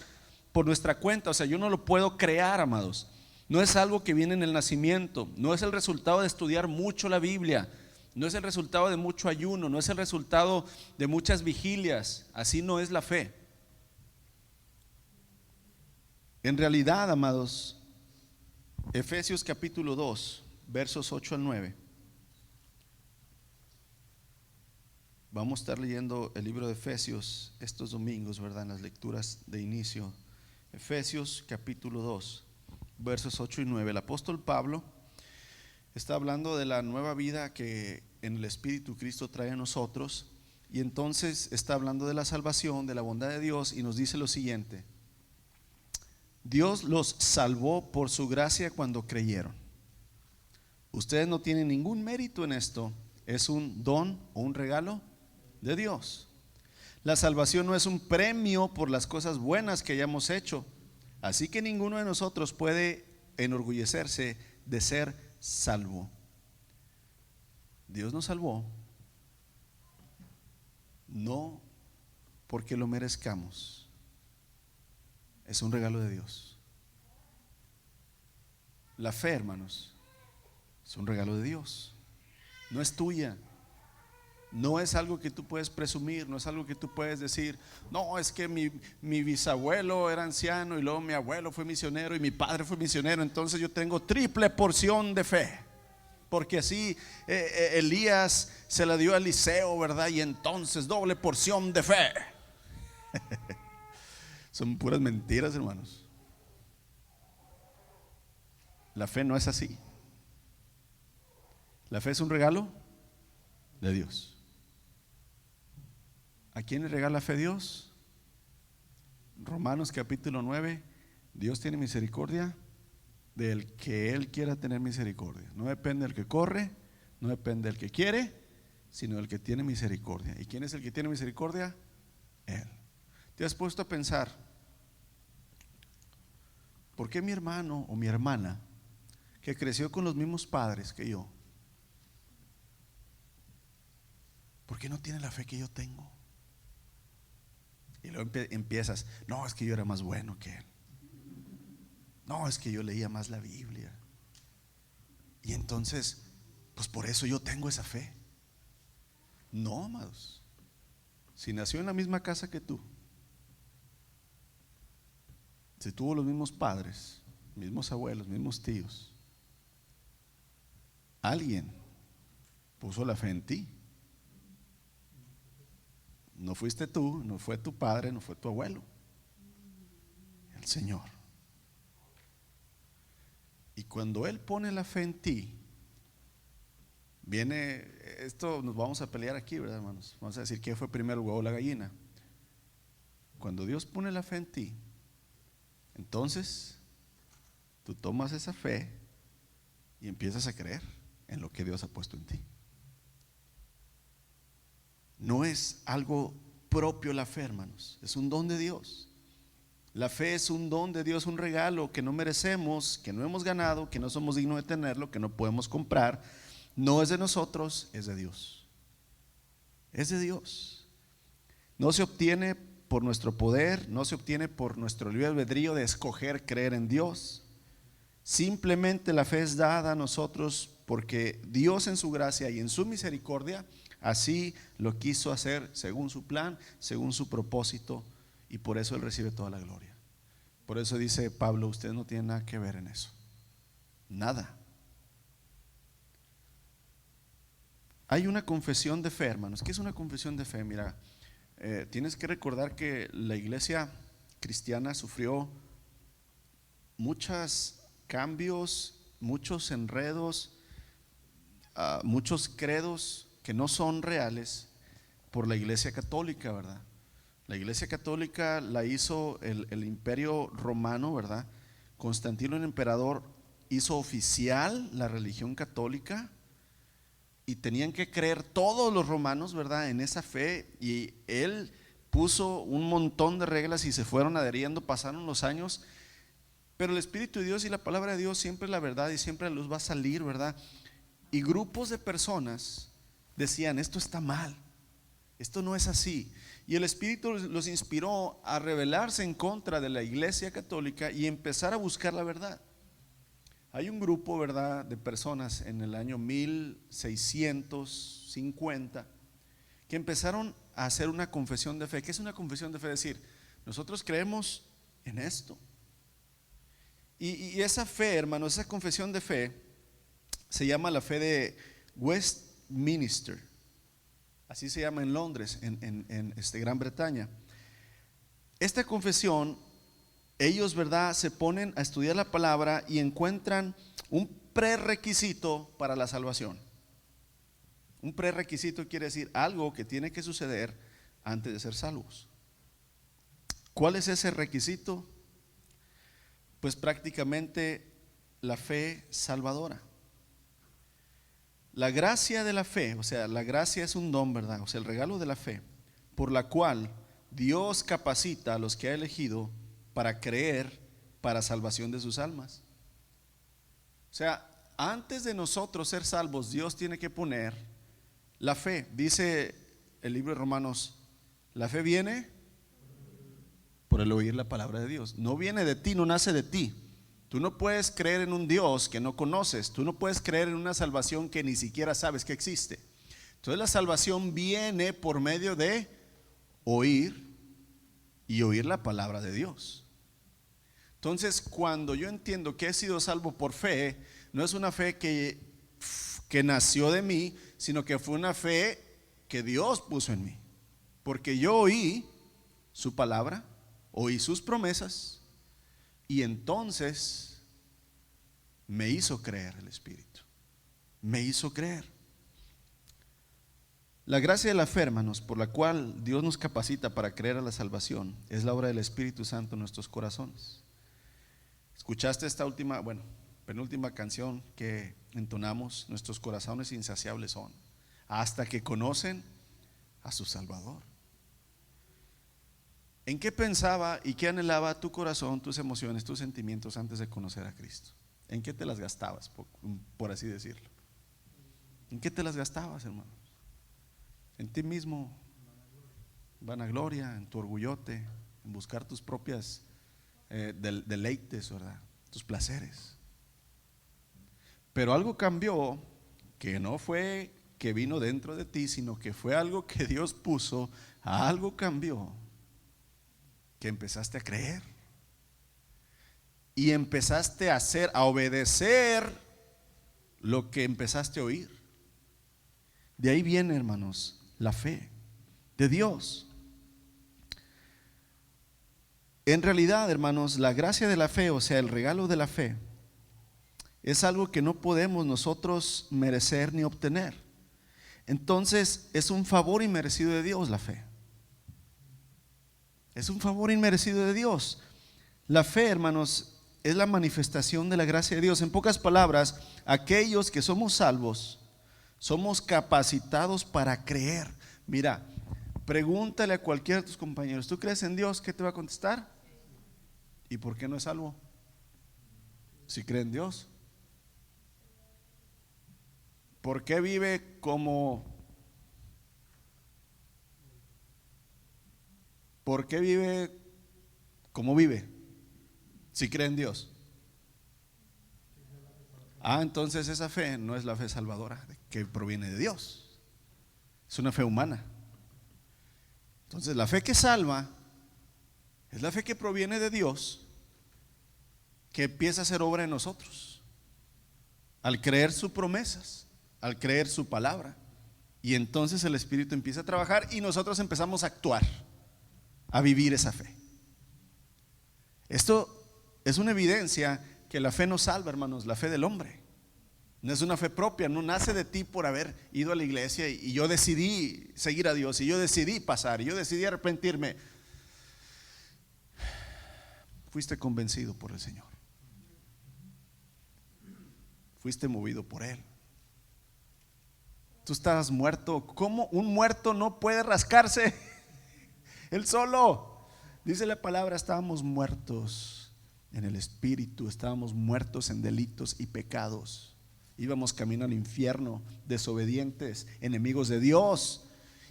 por nuestra cuenta. O sea, yo no lo puedo crear, amados. No es algo que viene en el nacimiento. No es el resultado de estudiar mucho la Biblia. No es el resultado de mucho ayuno. No es el resultado de muchas vigilias. Así no es la fe. En realidad, amados, Efesios capítulo 2, versos 8 al 9. Vamos a estar leyendo el libro de Efesios estos domingos, ¿verdad? En las lecturas de inicio. Efesios capítulo 2, versos 8 y 9. El apóstol Pablo está hablando de la nueva vida que en el Espíritu Cristo trae a nosotros. Y entonces está hablando de la salvación, de la bondad de Dios, y nos dice lo siguiente: Dios los salvó por su gracia cuando creyeron. Ustedes no tienen ningún mérito en esto. Es un don o un regalo de Dios. La salvación no es un premio por las cosas buenas que hayamos hecho. Así que ninguno de nosotros puede enorgullecerse de ser salvo. Dios nos salvó no porque lo merezcamos. Es un regalo de Dios. La fe, hermanos, es un regalo de Dios. No es tuya. No es algo que tú puedes presumir. No es algo que tú puedes decir: no, es que mi bisabuelo era anciano y luego mi abuelo fue misionero y mi padre fue misionero, entonces yo tengo triple porción de fe, porque así Elías se la dio a Eliseo, ¿verdad? Y entonces doble porción de fe. Son puras mentiras, hermanos. La fe no es así. La fe es un regalo de Dios. ¿A quién le regala fe Dios? Romanos capítulo 9. Dios tiene misericordia del que Él quiera tener misericordia. No depende del que corre, no depende del que quiere, sino del que tiene misericordia. ¿Y quién es el que tiene misericordia? Él. ¿Te has puesto a pensar por qué mi hermano o mi hermana, que creció con los mismos padres que yo, por qué no tiene la fe que yo tengo? Y luego empiezas: no, es que yo era más bueno que él. No, es que yo leía más la Biblia. Y entonces, pues por eso yo tengo esa fe. No, amados. Si nació en la misma casa que tú, si tuvo los mismos padres, mismos abuelos, mismos tíos, alguien puso la fe en ti. No fuiste tú, no fue tu padre, no fue tu abuelo, el Señor. Y cuando Él pone la fe en ti, viene esto, nos vamos a pelear aquí, ¿verdad, hermanos? Vamos a decir: ¿qué fue primero, el huevo o la gallina? Cuando Dios pone la fe en ti, entonces tú tomas esa fe y empiezas a creer en lo que Dios ha puesto en ti. No es algo propio la fe, hermanos, es un don de Dios. La fe es un don de Dios, un regalo que no merecemos, que no hemos ganado, que no somos dignos de tenerlo, que no podemos comprar. No es de nosotros, es de Dios. Es de Dios. No se obtiene por nuestro poder, no se obtiene por nuestro libre albedrío de escoger creer en Dios. Simplemente la fe es dada a nosotros porque Dios en su gracia y en su misericordia así lo quiso hacer, según su plan, según su propósito, y por eso Él recibe toda la gloria. Por eso dice Pablo: ustedes no tienen nada que ver en eso. Nada. Hay una confesión de fe, hermanos. ¿Qué es una confesión de fe? Mira, tienes que recordar que la iglesia cristiana sufrió muchos cambios, muchos enredos, muchos credos que no son reales por la iglesia católica, ¿verdad? La iglesia católica la hizo el imperio romano, ¿verdad? Constantino el emperador hizo oficial la religión católica y tenían que creer todos los romanos, ¿verdad?, en esa fe, y él puso un montón de reglas y se fueron adheriendo, pasaron los años, pero el Espíritu de Dios y la palabra de Dios siempre es la verdad y siempre la luz va a salir, ¿verdad? Y grupos de personas decían: esto está mal, esto no es así. Y el Espíritu los inspiró a rebelarse en contra de la Iglesia Católica y empezar a buscar la verdad. Hay un grupo, ¿verdad?, de personas en el año 1650 que empezaron a hacer una confesión de fe. ¿Qué es una confesión de fe? Es decir, nosotros creemos en esto. Y esa fe, hermanos, esa confesión de fe se llama la fe de Westminster. Así se llama en Londres, en Gran Bretaña. Esta confesión, ellos, ¿verdad?, se ponen a estudiar la palabra y encuentran un prerequisito para la salvación. Un prerequisito quiere decir algo que tiene que suceder antes de ser salvos. ¿Cuál es ese requisito? Pues prácticamente la fe salvadora. La gracia de la fe, o sea, la gracia es un don, ¿verdad? O sea, el regalo de la fe, por la cual Dios capacita a los que ha elegido para creer para salvación de sus almas. O sea, antes de nosotros ser salvos, Dios tiene que poner la fe. Dice el libro de Romanos, la fe viene por el oír la palabra de Dios. No viene de ti, no nace de ti. Tú no puedes creer en un Dios que no conoces. Tú no puedes creer en una salvación que ni siquiera sabes que existe. Entonces la salvación viene por medio de oír y oír la palabra de Dios. Entonces, cuando yo entiendo que he sido salvo por fe, no es una fe que nació de mí, sino que fue una fe que Dios puso en mí. Porque yo oí su palabra, oí sus promesas, y entonces me hizo creer el Espíritu. Me hizo creer. La gracia de la fe, hermanos, por la cual Dios nos capacita para creer a la salvación, es la obra del Espíritu Santo en nuestros corazones. ¿Escuchaste esta penúltima canción que entonamos? Nuestros corazones insaciables son, hasta que conocen a su Salvador. ¿En qué pensaba y qué anhelaba tu corazón, tus emociones, tus sentimientos antes de conocer a Cristo? ¿En qué te las gastabas, por así decirlo? ¿En qué te las gastabas, hermanos? En ti mismo, vanagloria, en tu orgullote, en buscar tus propias deleites, ¿verdad?, tus placeres. Pero algo cambió, que no fue que vino dentro de ti, sino que fue algo que Dios puso. Algo cambió, que empezaste a creer y empezaste a hacer, a obedecer lo que empezaste a oír. De ahí viene, hermanos, la fe de Dios. En realidad, hermanos, la gracia de la fe, o sea, el regalo de la fe, es algo que no podemos nosotros merecer ni obtener. Entonces, es un favor inmerecido de Dios la fe. Es un favor inmerecido de Dios. La fe, hermanos, es la manifestación de la gracia de Dios. En pocas palabras, aquellos que somos salvos, somos capacitados para creer. Mira, pregúntale a cualquiera de tus compañeros, ¿tú crees en Dios? ¿Qué te va a contestar? ¿Y por qué no es salvo? Si cree en Dios. ¿Por qué vive como? ¿Por qué vive como vive? Si cree en Dios. Entonces esa fe no es la fe salvadora que proviene de Dios. Es una fe humana. Entonces la fe que salva es la fe que proviene de Dios, que empieza a hacer obra en nosotros al creer sus promesas, al creer su palabra. Y entonces el Espíritu empieza a trabajar y nosotros empezamos a actuar, a vivir esa fe. Esto es una evidencia que la fe no salva, hermanos, la fe del hombre. No es una fe propia, no nace de ti por haber ido a la iglesia y yo decidí seguir a Dios, y yo decidí pasar, y yo decidí arrepentirme. Fuiste convencido por el Señor. Fuiste movido por Él. Tú estabas muerto. ¿Cómo un muerto no puede rascarse? Él solo. Dice la palabra, estábamos muertos en el espíritu, estábamos muertos en delitos y pecados. Íbamos camino al infierno, desobedientes, enemigos de Dios.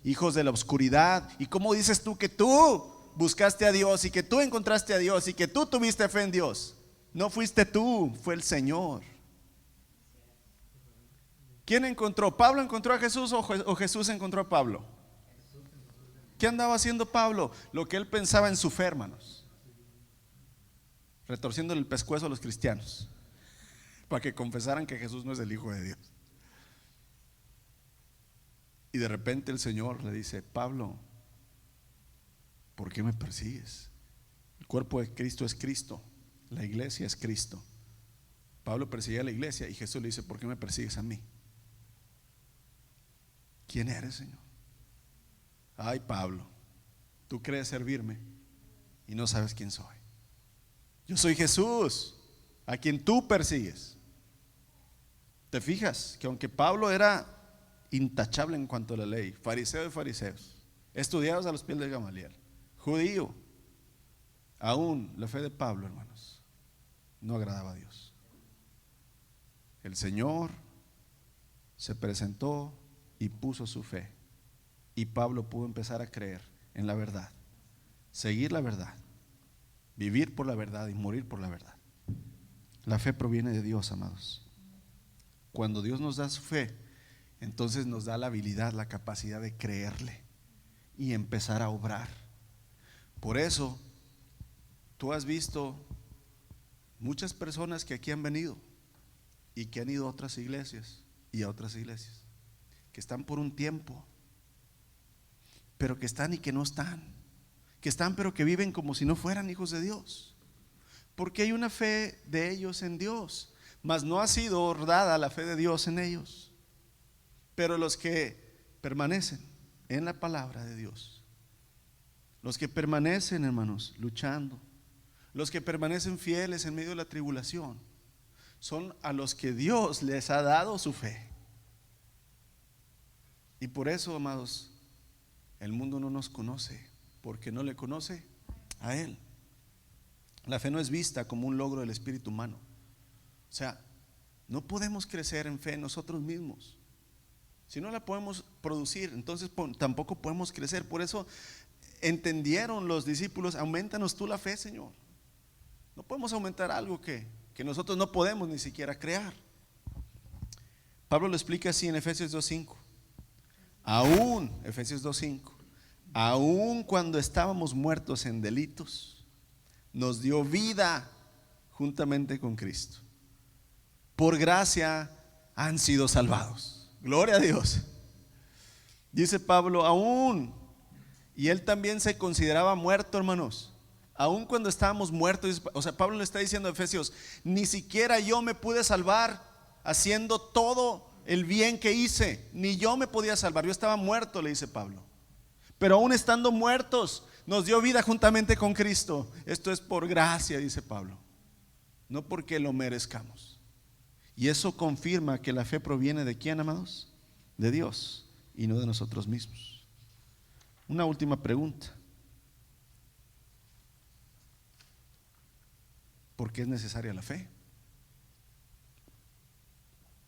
hijos de la oscuridad. ¿Y cómo dices tú que tú buscaste a Dios y que tú encontraste a Dios y que tú tuviste fe en Dios? No fuiste tú, fue el Señor. ¿Quién encontró? ¿Pablo encontró a Jesús o Jesús encontró a Pablo? ¿Qué andaba haciendo Pablo? Lo que él pensaba en su fe, hermanos, retorciéndole el pescuezo a los cristianos para que confesaran que Jesús no es el Hijo de Dios. Y de repente el Señor le dice: Pablo, ¿por qué me persigues? El cuerpo de Cristo es Cristo, la iglesia es Cristo. Pablo perseguía a la iglesia y Jesús le dice: ¿por qué me persigues a mí? ¿Quién eres, Señor? Ay, Pablo, tú crees servirme y no sabes quién soy. Yo soy Jesús, a quien tú persigues. ¿Te fijas? Que aunque Pablo era intachable en cuanto a la ley, fariseo de fariseos, estudiados a los pies de Gamaliel, judío, aún la fe de Pablo, hermanos, no agradaba a Dios. El Señor se presentó y puso su fe, y Pablo pudo empezar a creer en la verdad, seguir la verdad, vivir por la verdad y morir por la verdad. La fe proviene de Dios, amados. Cuando Dios nos da su fe, entonces nos da la habilidad, la capacidad de creerle y empezar a obrar. Por eso tú has visto muchas personas que aquí han venido y que han ido a otras iglesias y a otras iglesias, que están por un tiempo, pero que están y que no están, que están pero que viven como si no fueran hijos de Dios, porque hay una fe de ellos en Dios, mas no ha sido dada la fe de Dios en ellos. Pero los que permanecen en la palabra de Dios, los que permanecen, hermanos, luchando, los que permanecen fieles en medio de la tribulación, son a los que Dios les ha dado su fe. Y por eso, amados, el mundo no nos conoce, porque no le conoce a Él. La fe no es vista como un logro del espíritu humano. O sea, no podemos crecer en fe nosotros mismos. Si no la podemos producir, entonces tampoco podemos crecer. Por eso entendieron los discípulos: aumentanos tú la fe, Señor. No podemos aumentar algo que nosotros no podemos ni siquiera crear. Pablo lo explica así en Efesios 2:5. Efesios 2:5, aún cuando estábamos muertos en delitos, nos dio vida juntamente con Cristo. Por gracia han sido salvados. Gloria a Dios. Dice Pablo, aún, y él también se consideraba muerto, hermanos, aún cuando estábamos muertos. O sea, Pablo le está diciendo a Efesios: ni siquiera yo me pude salvar haciendo todo el bien que hice, ni yo me podía salvar, yo estaba muerto, le dice Pablo. Pero aún estando muertos, nos dio vida juntamente con Cristo. Esto es por gracia, dice Pablo, no porque lo merezcamos. Y eso confirma que la fe proviene de ¿quién, amados? De Dios y no de nosotros mismos. Una última pregunta: ¿por qué es necesaria la fe?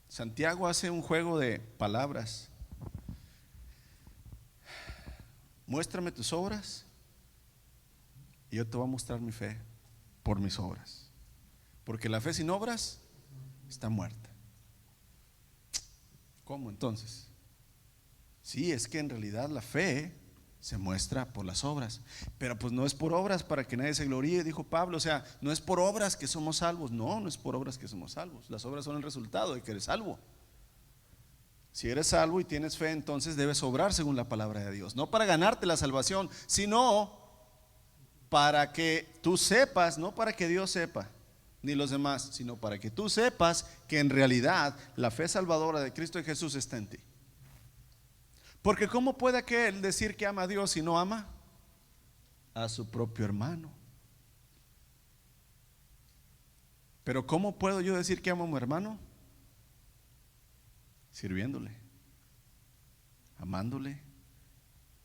Santiago hace un juego de palabras. Muéstrame tus obras y yo te voy a mostrar mi fe por mis obras, porque la fe sin obras está muerta. ¿Cómo entonces? Sí, es que en realidad la fe se muestra por las obras, pero pues no es por obras para que nadie se gloríe, dijo Pablo. O sea, no es por obras que somos salvos. No es por obras que somos salvos. Las obras son el resultado de que eres salvo. Si eres salvo y tienes fe, entonces debes obrar según la palabra de Dios, no para ganarte la salvación, sino para que tú sepas, no para que Dios sepa ni los demás, sino para que tú sepas que en realidad la fe salvadora de Cristo Jesús está en ti. Porque ¿cómo puede aquel decir que ama a Dios si no ama a su propio hermano? Pero ¿cómo puedo yo decir que amo a mi hermano? Sirviéndole, amándole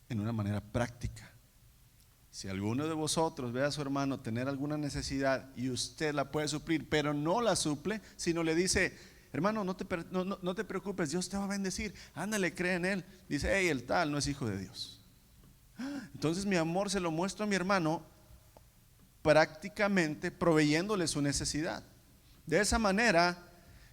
en una manera práctica. Si alguno de vosotros ve a su hermano tener alguna necesidad y usted la puede suplir, pero no la suple, sino le dice: hermano, no te preocupes, Dios te va a bendecir, ándale, cree en Él. Dice, hey, el tal no es hijo de Dios. Entonces mi amor se lo muestro a mi hermano prácticamente proveyéndole su necesidad. De esa manera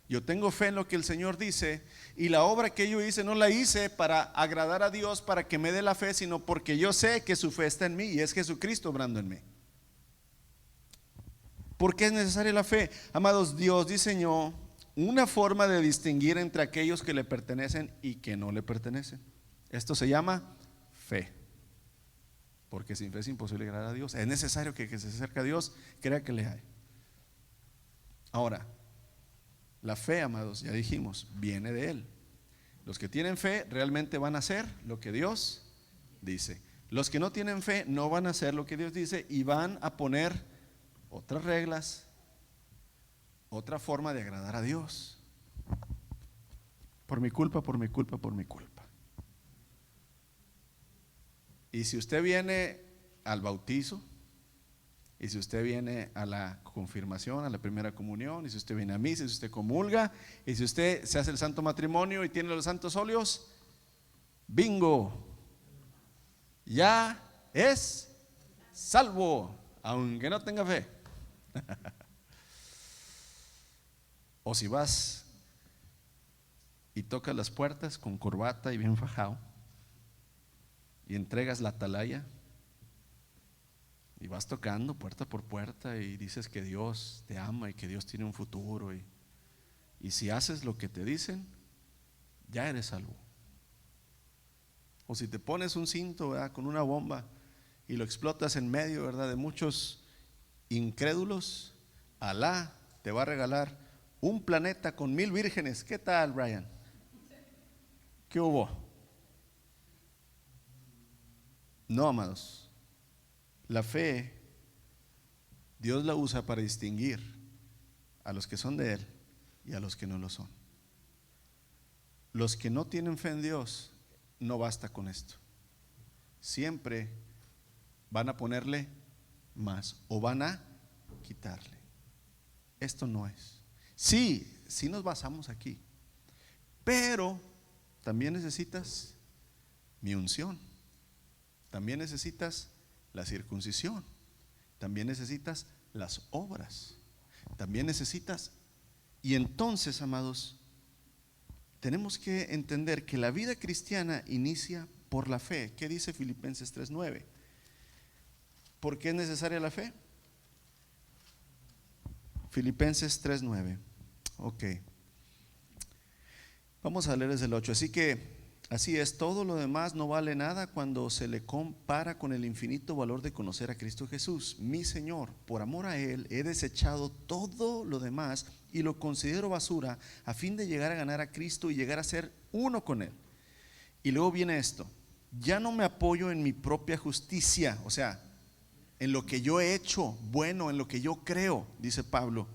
yo tengo fe en lo que el Señor dice, y la obra que yo hice no la hice para agradar a Dios, para que me dé la fe, sino porque yo sé que su fe está en mí y es Jesucristo obrando en mí. ¿Por qué es necesaria la fe? Amados, Dios diseñó una forma de distinguir entre aquellos que le pertenecen y que no le pertenecen. Esto se llama fe. Porque sin fe es imposible agradar a Dios. Es necesario que se acerque a Dios crea que le hay. Ahora, la fe, amados, ya dijimos, viene de Él. Los que tienen fe realmente van a hacer lo que Dios dice. Los que no tienen fe no van a hacer lo que Dios dice y van a poner otras reglas, otra forma de agradar a Dios. Por mi culpa, por mi culpa, por mi culpa. Y si usted viene al bautizo, y si usted viene a la confirmación, a la primera comunión, y si usted viene a misa, y si usted comulga, y si usted se hace el santo matrimonio y tiene los santos óleos, bingo, ya es salvo, aunque no tenga fe. O si vas y tocas las puertas con corbata y bien fajado y entregas la atalaya y vas tocando puerta por puerta y dices que Dios te ama y que Dios tiene un futuro, y si haces lo que te dicen, ya eres salvo. O si te pones un cinto, ¿verdad?, con una bomba y lo explotas en medio, ¿verdad?, de muchos incrédulos, Alá te va a regalar un planeta con 1000 vírgenes. ¿Qué tal, Brian? ¿Qué hubo? No, amados, la fe Dios la usa para distinguir a los que son de Él y a los que no lo son. Los que no tienen fe en Dios, no basta con esto. Siempre van a ponerle más o van a quitarle. Esto no es. Sí nos basamos aquí, pero también necesitas mi unción, también necesitas la circuncisión, también necesitas las obras, también necesitas. Y entonces, amados, tenemos que entender que la vida cristiana inicia por la fe. ¿Qué dice Filipenses 3:9? ¿Por qué es necesaria la fe? Filipenses 3:9. Ok. Vamos a leer desde el 8. Así es, todo lo demás no vale nada cuando se le compara con el infinito valor de conocer a Cristo Jesús, mi Señor. Por amor a Él he desechado todo lo demás y lo considero basura a fin de llegar a ganar a Cristo y llegar a ser uno con Él. Y luego viene esto: ya no me apoyo en mi propia justicia, o sea, en lo que yo he hecho bueno, en lo que yo creo, dice Pablo.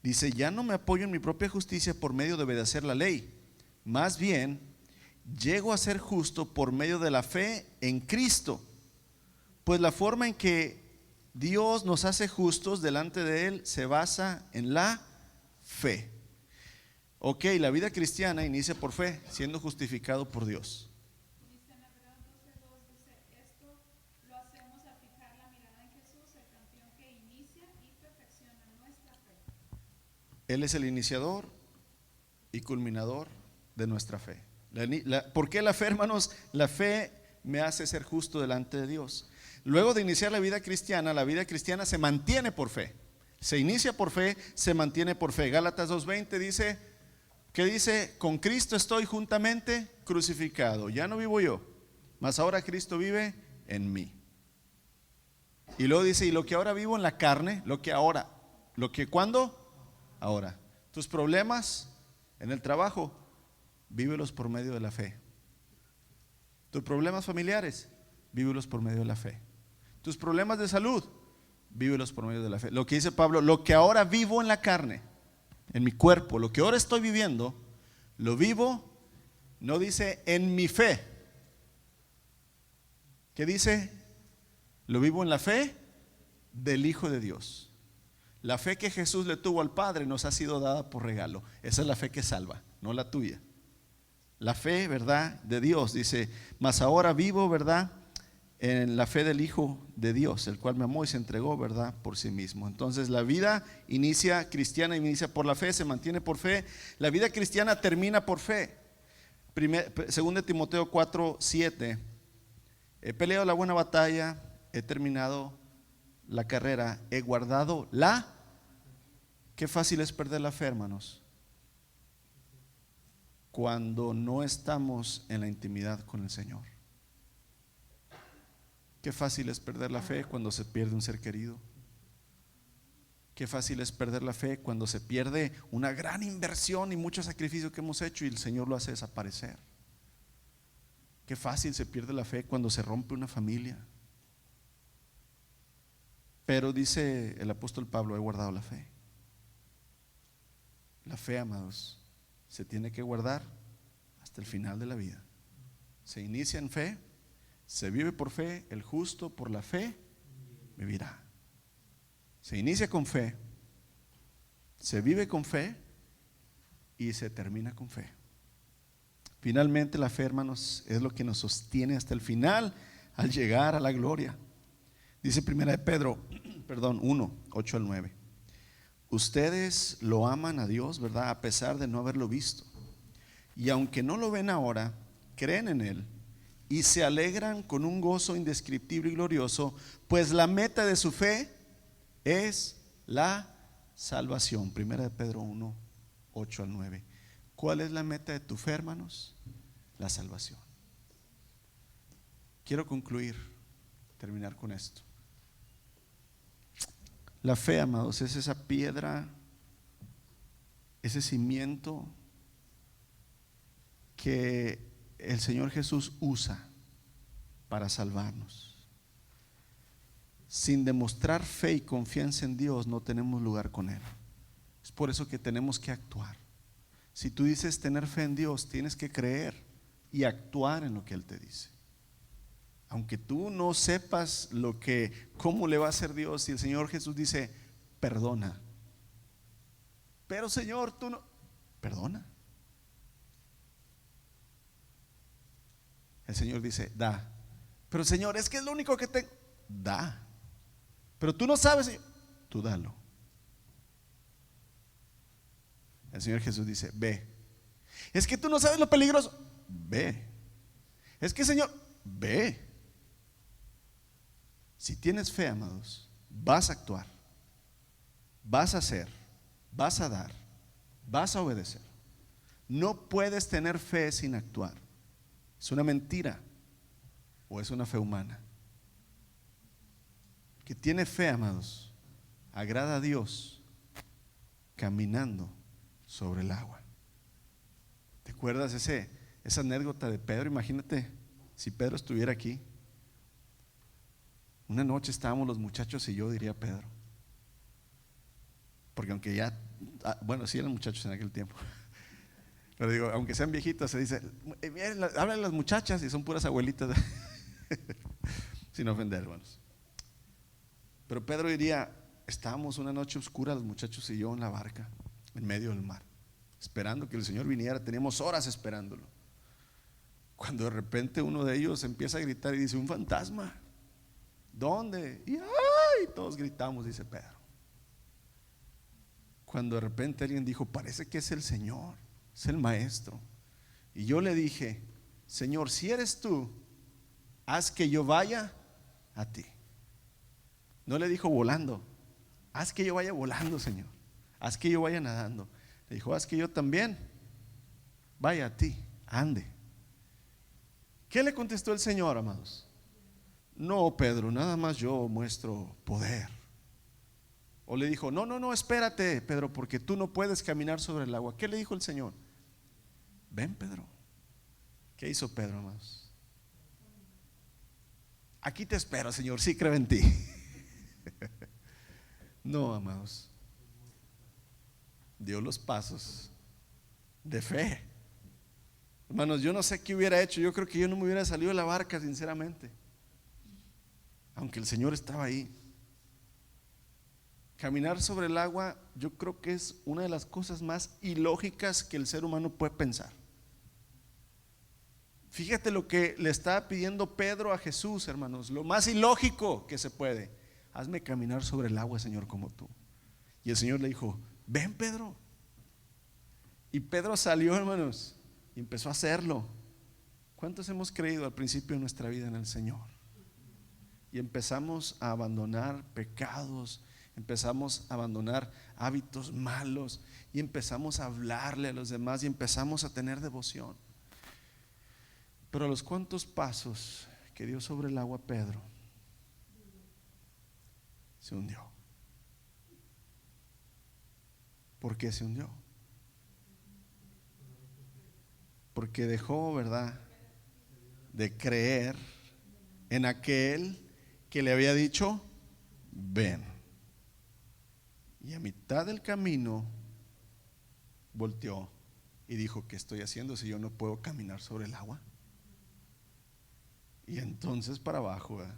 Dice, ya no me apoyo en mi propia justicia por medio de obedecer la ley, más bien llego a ser justo por medio de la fe en Cristo. Pues la forma en que Dios nos hace justos delante de Él se basa en la fe. Ok, la vida cristiana inicia por fe, siendo justificado por Dios. Dice en Hebreos 12:2, dice, esto lo hacemos al fijar la mirada en Jesús, el campeón que inicia y perfecciona nuestra fe. Él es el iniciador y culminador de nuestra fe. ¿Por qué la fe, hermanos? La fe me hace ser justo delante de Dios. Luego de iniciar la vida cristiana se mantiene por fe. Se inicia por fe, se mantiene por fe. Gálatas 2:20 dice, ¿qué dice? Con Cristo estoy juntamente crucificado. Ya no vivo yo, mas ahora Cristo vive en mí. Y luego dice, y lo que ahora vivo en la carne, ¿cuándo? Ahora. Tus problemas en el trabajo, vívelos por medio de la fe. Tus problemas familiares, vívelos por medio de la fe. Tus problemas de salud, vívelos por medio de la fe. Lo que dice Pablo, lo que ahora vivo en la carne, en mi cuerpo, lo que ahora estoy viviendo, lo vivo, no dice en mi fe. ¿Qué dice? Lo vivo en la fe del Hijo de Dios. La fe que Jesús le tuvo al Padre nos ha sido dada por regalo. Esa es la fe que salva, no la tuya. La fe, ¿verdad?, de Dios. Dice, mas ahora vivo, ¿verdad?, en la fe del Hijo de Dios, el cual me amó y se entregó, ¿verdad?, por sí mismo. Entonces la vida cristiana inicia por la fe, se mantiene por fe. La vida cristiana termina por fe. 2 Timoteo 4:7. He peleado la buena batalla, he terminado la carrera, he guardado la. Qué fácil es perder la fe, hermanos, cuando no estamos en la intimidad con el Señor. Qué fácil es perder la fe cuando se pierde un ser querido. Qué fácil es perder la fe cuando se pierde una gran inversión y mucho sacrificio que hemos hecho y el Señor lo hace desaparecer. Qué fácil se pierde la fe cuando se rompe una familia. Pero dice el apóstol Pablo, he guardado la fe. La fe, amados, se tiene que guardar hasta el final de la vida. Se inicia en fe, se vive por fe, el justo por la fe vivirá. Se inicia con fe, se vive con fe y se termina con fe. Finalmente la fe, hermanos, es lo que nos sostiene hasta el final al llegar a la gloria. Dice 1 Pedro 1, 8 al 9. Ustedes lo aman a Dios, ¿verdad?, a pesar de no haberlo visto. Y aunque no lo ven ahora, creen en Él y se alegran con un gozo indescriptible y glorioso, pues la meta de su fe es la salvación. 1 Pedro 1, 8 al 9. ¿Cuál es la meta de tu fe, hermanos? La salvación. Quiero terminar con esto. La fe, amados, es esa piedra, ese cimiento que el Señor Jesús usa para salvarnos. Sin demostrar fe y confianza en Dios no tenemos lugar con Él. Es por eso que tenemos que actuar. Si tú dices tener fe en Dios, tienes que creer y actuar en lo que Él te dice. Aunque tú no sepas cómo le va a hacer Dios, si el Señor Jesús dice, perdona. Pero Señor, tú no, perdona. El Señor dice, da. Pero Señor, es que es lo único que tengo. Da. Pero tú no sabes, Señor. Tú dalo. El Señor Jesús dice, ve. Es que tú no sabes lo peligroso. Ve. Es que Señor, ve. Si tienes fe, amados, vas a actuar, vas a hacer, vas a dar, vas a obedecer. No puedes tener fe sin actuar. ¿Es una mentira o es una fe humana? Que tiene fe, amados, agrada a Dios caminando sobre el agua. ¿Te acuerdas esa anécdota de Pedro? Imagínate si Pedro estuviera aquí. Una noche estábamos los muchachos y yo, diría Pedro, porque aunque ya, bueno, sí eran muchachos en aquel tiempo, pero digo, aunque sean viejitos, se dice, hablan las muchachas y son puras abuelitas, sin ofender, hermanos. Pero Pedro diría, estábamos una noche oscura los muchachos y yo en la barca, en medio del mar, esperando que el Señor viniera. Teníamos horas esperándolo, cuando de repente uno de ellos empieza a gritar y dice, un fantasma. ¿Dónde? Y ¡ay! Todos gritamos, dice Pedro. Cuando de repente alguien dijo, parece que es el Señor, es el Maestro. Y yo le dije, Señor, si eres tú, haz que yo vaya a ti. No le dijo volando, haz que yo vaya volando, Señor. Haz que yo vaya nadando. Le dijo, haz que yo también vaya a ti, ande. ¿Qué le contestó el Señor, amados? No, Pedro, nada más yo muestro poder. O le dijo, no, espérate, Pedro, porque tú no puedes caminar sobre el agua. ¿Qué le dijo el Señor? Ven, Pedro. ¿Qué hizo Pedro, amados? Aquí te espero, Señor, sí creo en ti. No, amados, dio los pasos de fe. Hermanos, yo no sé qué hubiera hecho. Yo creo que yo no me hubiera salido de la barca, sinceramente, aunque el Señor estaba ahí. Caminar sobre el agua, yo creo que es una de las cosas más ilógicas que el ser humano puede pensar. Fíjate lo que le estaba pidiendo Pedro a Jesús, hermanos, lo más ilógico que se puede. Hazme caminar sobre el agua, Señor, como tú. Y el Señor le dijo, ven, Pedro. Y Pedro salió, hermanos, y empezó a hacerlo. ¿Cuántos hemos creído al principio de nuestra vida en el Señor? Y empezamos a abandonar pecados, empezamos a abandonar hábitos malos y empezamos a hablarle a los demás y empezamos a tener devoción. Pero a los cuantos pasos que dio sobre el agua Pedro, se hundió. ¿Por qué se hundió? Porque dejó, ¿verdad?, de creer en aquel que le había dicho, ven. Y a mitad del camino volteó y dijo, ¿qué estoy haciendo si yo no puedo caminar sobre el agua? Y entonces para abajo, ¿verdad?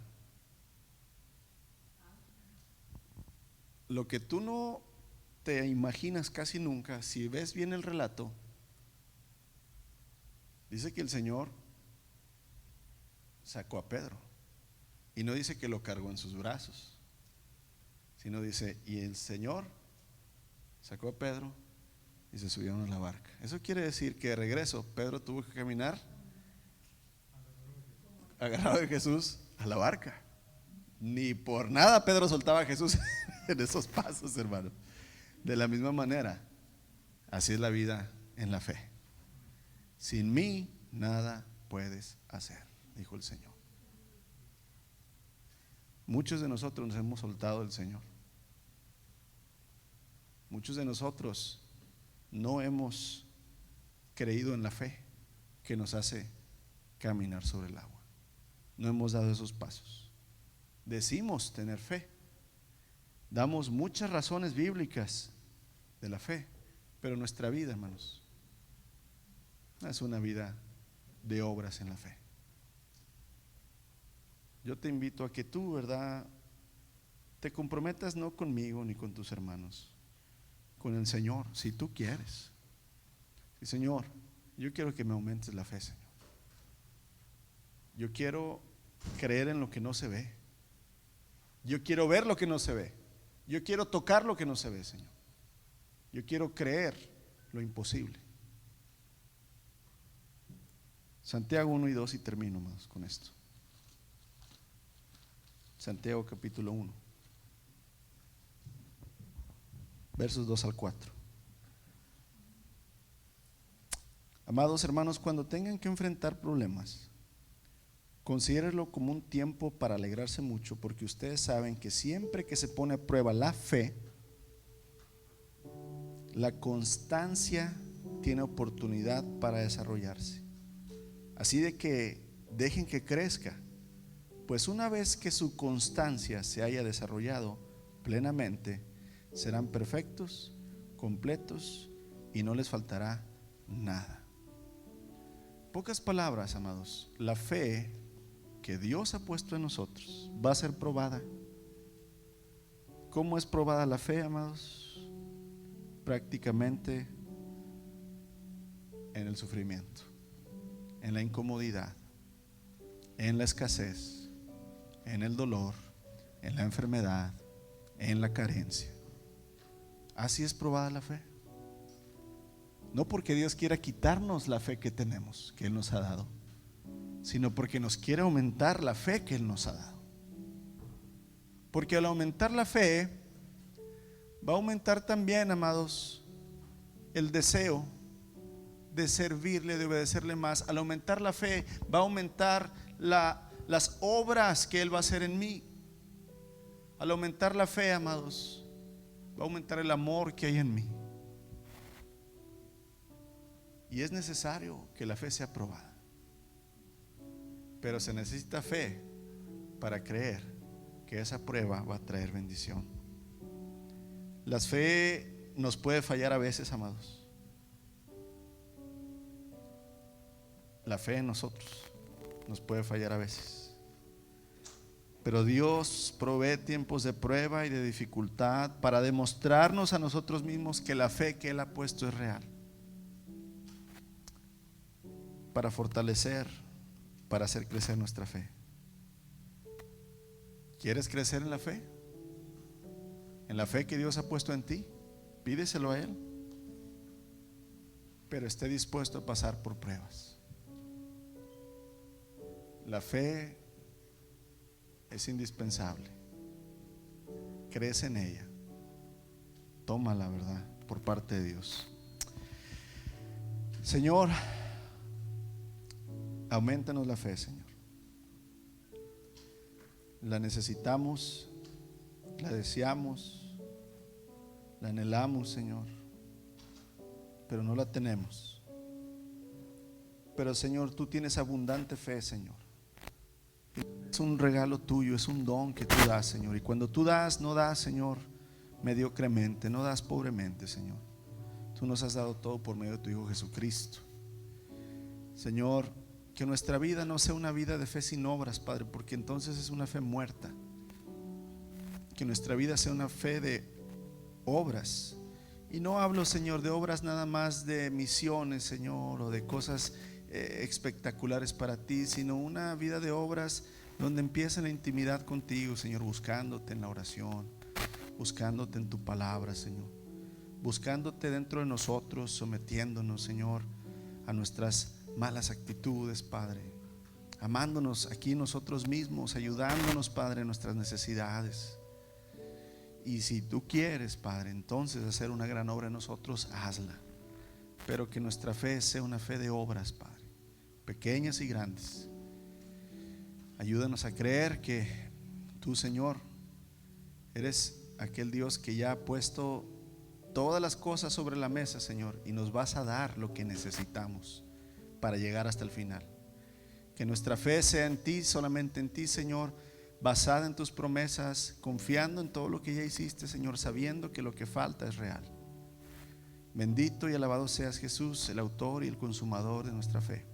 Lo que tú no te imaginas casi nunca, si ves bien el relato, dice que el Señor sacó a Pedro. Y no dice que lo cargó en sus brazos, sino dice, y el Señor sacó a Pedro y se subieron a la barca. Eso quiere decir que de regreso Pedro tuvo que caminar agarrado de Jesús a la barca. Ni por nada Pedro soltaba a Jesús en esos pasos, hermano. De la misma manera, así es la vida en la fe. Sin mí nada puedes hacer, dijo el Señor. Muchos de nosotros nos hemos soltado del Señor. Muchos de nosotros no hemos creído en la fe que nos hace caminar sobre el agua. No hemos dado esos pasos. Decimos tener fe, damos muchas razones bíblicas de la fe, pero nuestra vida, hermanos, no es una vida de obras en la fe. Yo te invito a que tú, ¿verdad?, te comprometas no conmigo ni con tus hermanos, con el Señor, si tú quieres. Sí, Señor, yo quiero que me aumentes la fe, Señor. Yo quiero creer en lo que no se ve. Yo quiero ver lo que no se ve. Yo quiero tocar lo que no se ve, Señor. Yo quiero creer lo imposible. Santiago 1 y 2 y termino más con esto. Santiago capítulo 1, versos 2 al 4. Amados hermanos, cuando tengan que enfrentar problemas, considérenlo como un tiempo para alegrarse mucho, porque ustedes saben que siempre que se pone a prueba la fe, la constancia tiene oportunidad para desarrollarse. Así de que dejen que crezca, pues una vez que su constancia se haya desarrollado plenamente, serán perfectos, completos y no les faltará nada. Pocas palabras, amados, la fe que Dios ha puesto en nosotros va a ser probada. ¿Cómo es probada la fe, amados? Prácticamente en el sufrimiento, en la incomodidad, en la escasez, en el dolor, en la enfermedad, en la carencia. Así es probada la fe. No porque Dios quiera quitarnos la fe que tenemos, que Él nos ha dado, sino porque nos quiere aumentar la fe que Él nos ha dado. Porque al aumentar la fe, va a aumentar también, amados, el deseo de servirle, de obedecerle más. Al aumentar la fe, va a aumentar las obras que Él va a hacer en mí. Al aumentar la fe, amados, va a aumentar el amor que hay en mí. Y es necesario que la fe sea probada. Pero se necesita fe para creer que esa prueba va a traer bendición. La fe nos puede fallar a veces, amados. La fe en nosotros nos puede fallar a veces. Pero Dios provee tiempos de prueba y de dificultad para demostrarnos a nosotros mismos que la fe que Él ha puesto es real. Para fortalecer, para hacer crecer nuestra fe. ¿Quieres crecer en la fe? En la fe que Dios ha puesto en ti, pídeselo a Él. Pero esté dispuesto a pasar por pruebas. La fe es indispensable. Crece en ella. Toma la verdad por parte de Dios. Señor, aumentanos la fe, Señor. La necesitamos, la deseamos, la anhelamos, Señor, pero no la tenemos. Pero Señor, tú tienes abundante fe, Señor. Es un regalo tuyo, es un don que tú das, Señor. Y cuando tú das, no das, Señor, mediocremente, no das pobremente, Señor. Tú nos has dado todo por medio de tu Hijo Jesucristo. Señor, que nuestra vida no sea una vida de fe sin obras, Padre, porque entonces es una fe muerta. Que nuestra vida sea una fe de obras. Y no hablo, Señor, de obras nada más de misiones, Señor, o de cosas espectaculares para ti, sino una vida de obras donde empieza la intimidad contigo, Señor, buscándote en la oración, buscándote en tu palabra, Señor, buscándote dentro de nosotros, sometiéndonos, Señor, a nuestras malas actitudes, Padre, amándonos aquí nosotros mismos, ayudándonos, Padre, en nuestras necesidades. Y si tú quieres, Padre, entonces hacer una gran obra en nosotros, hazla. Pero que nuestra fe sea una fe de obras, Padre, pequeñas y grandes. Ayúdanos a creer que tú, Señor, eres aquel Dios que ya ha puesto todas las cosas sobre la mesa, Señor, y nos vas a dar lo que necesitamos para llegar hasta el final. Que nuestra fe sea en ti, solamente en ti, Señor, basada en tus promesas, confiando en todo lo que ya hiciste, Señor, sabiendo que lo que falta es real. Bendito y alabado seas, Jesús, el autor y el consumador de nuestra fe.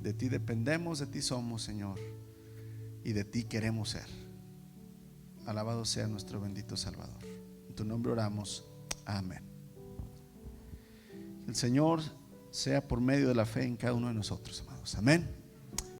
De ti dependemos, de ti somos, Señor, y de ti queremos ser. Alabado sea nuestro bendito Salvador. En tu nombre oramos. Amén. El Señor sea por medio de la fe en cada uno de nosotros, amados. Amén.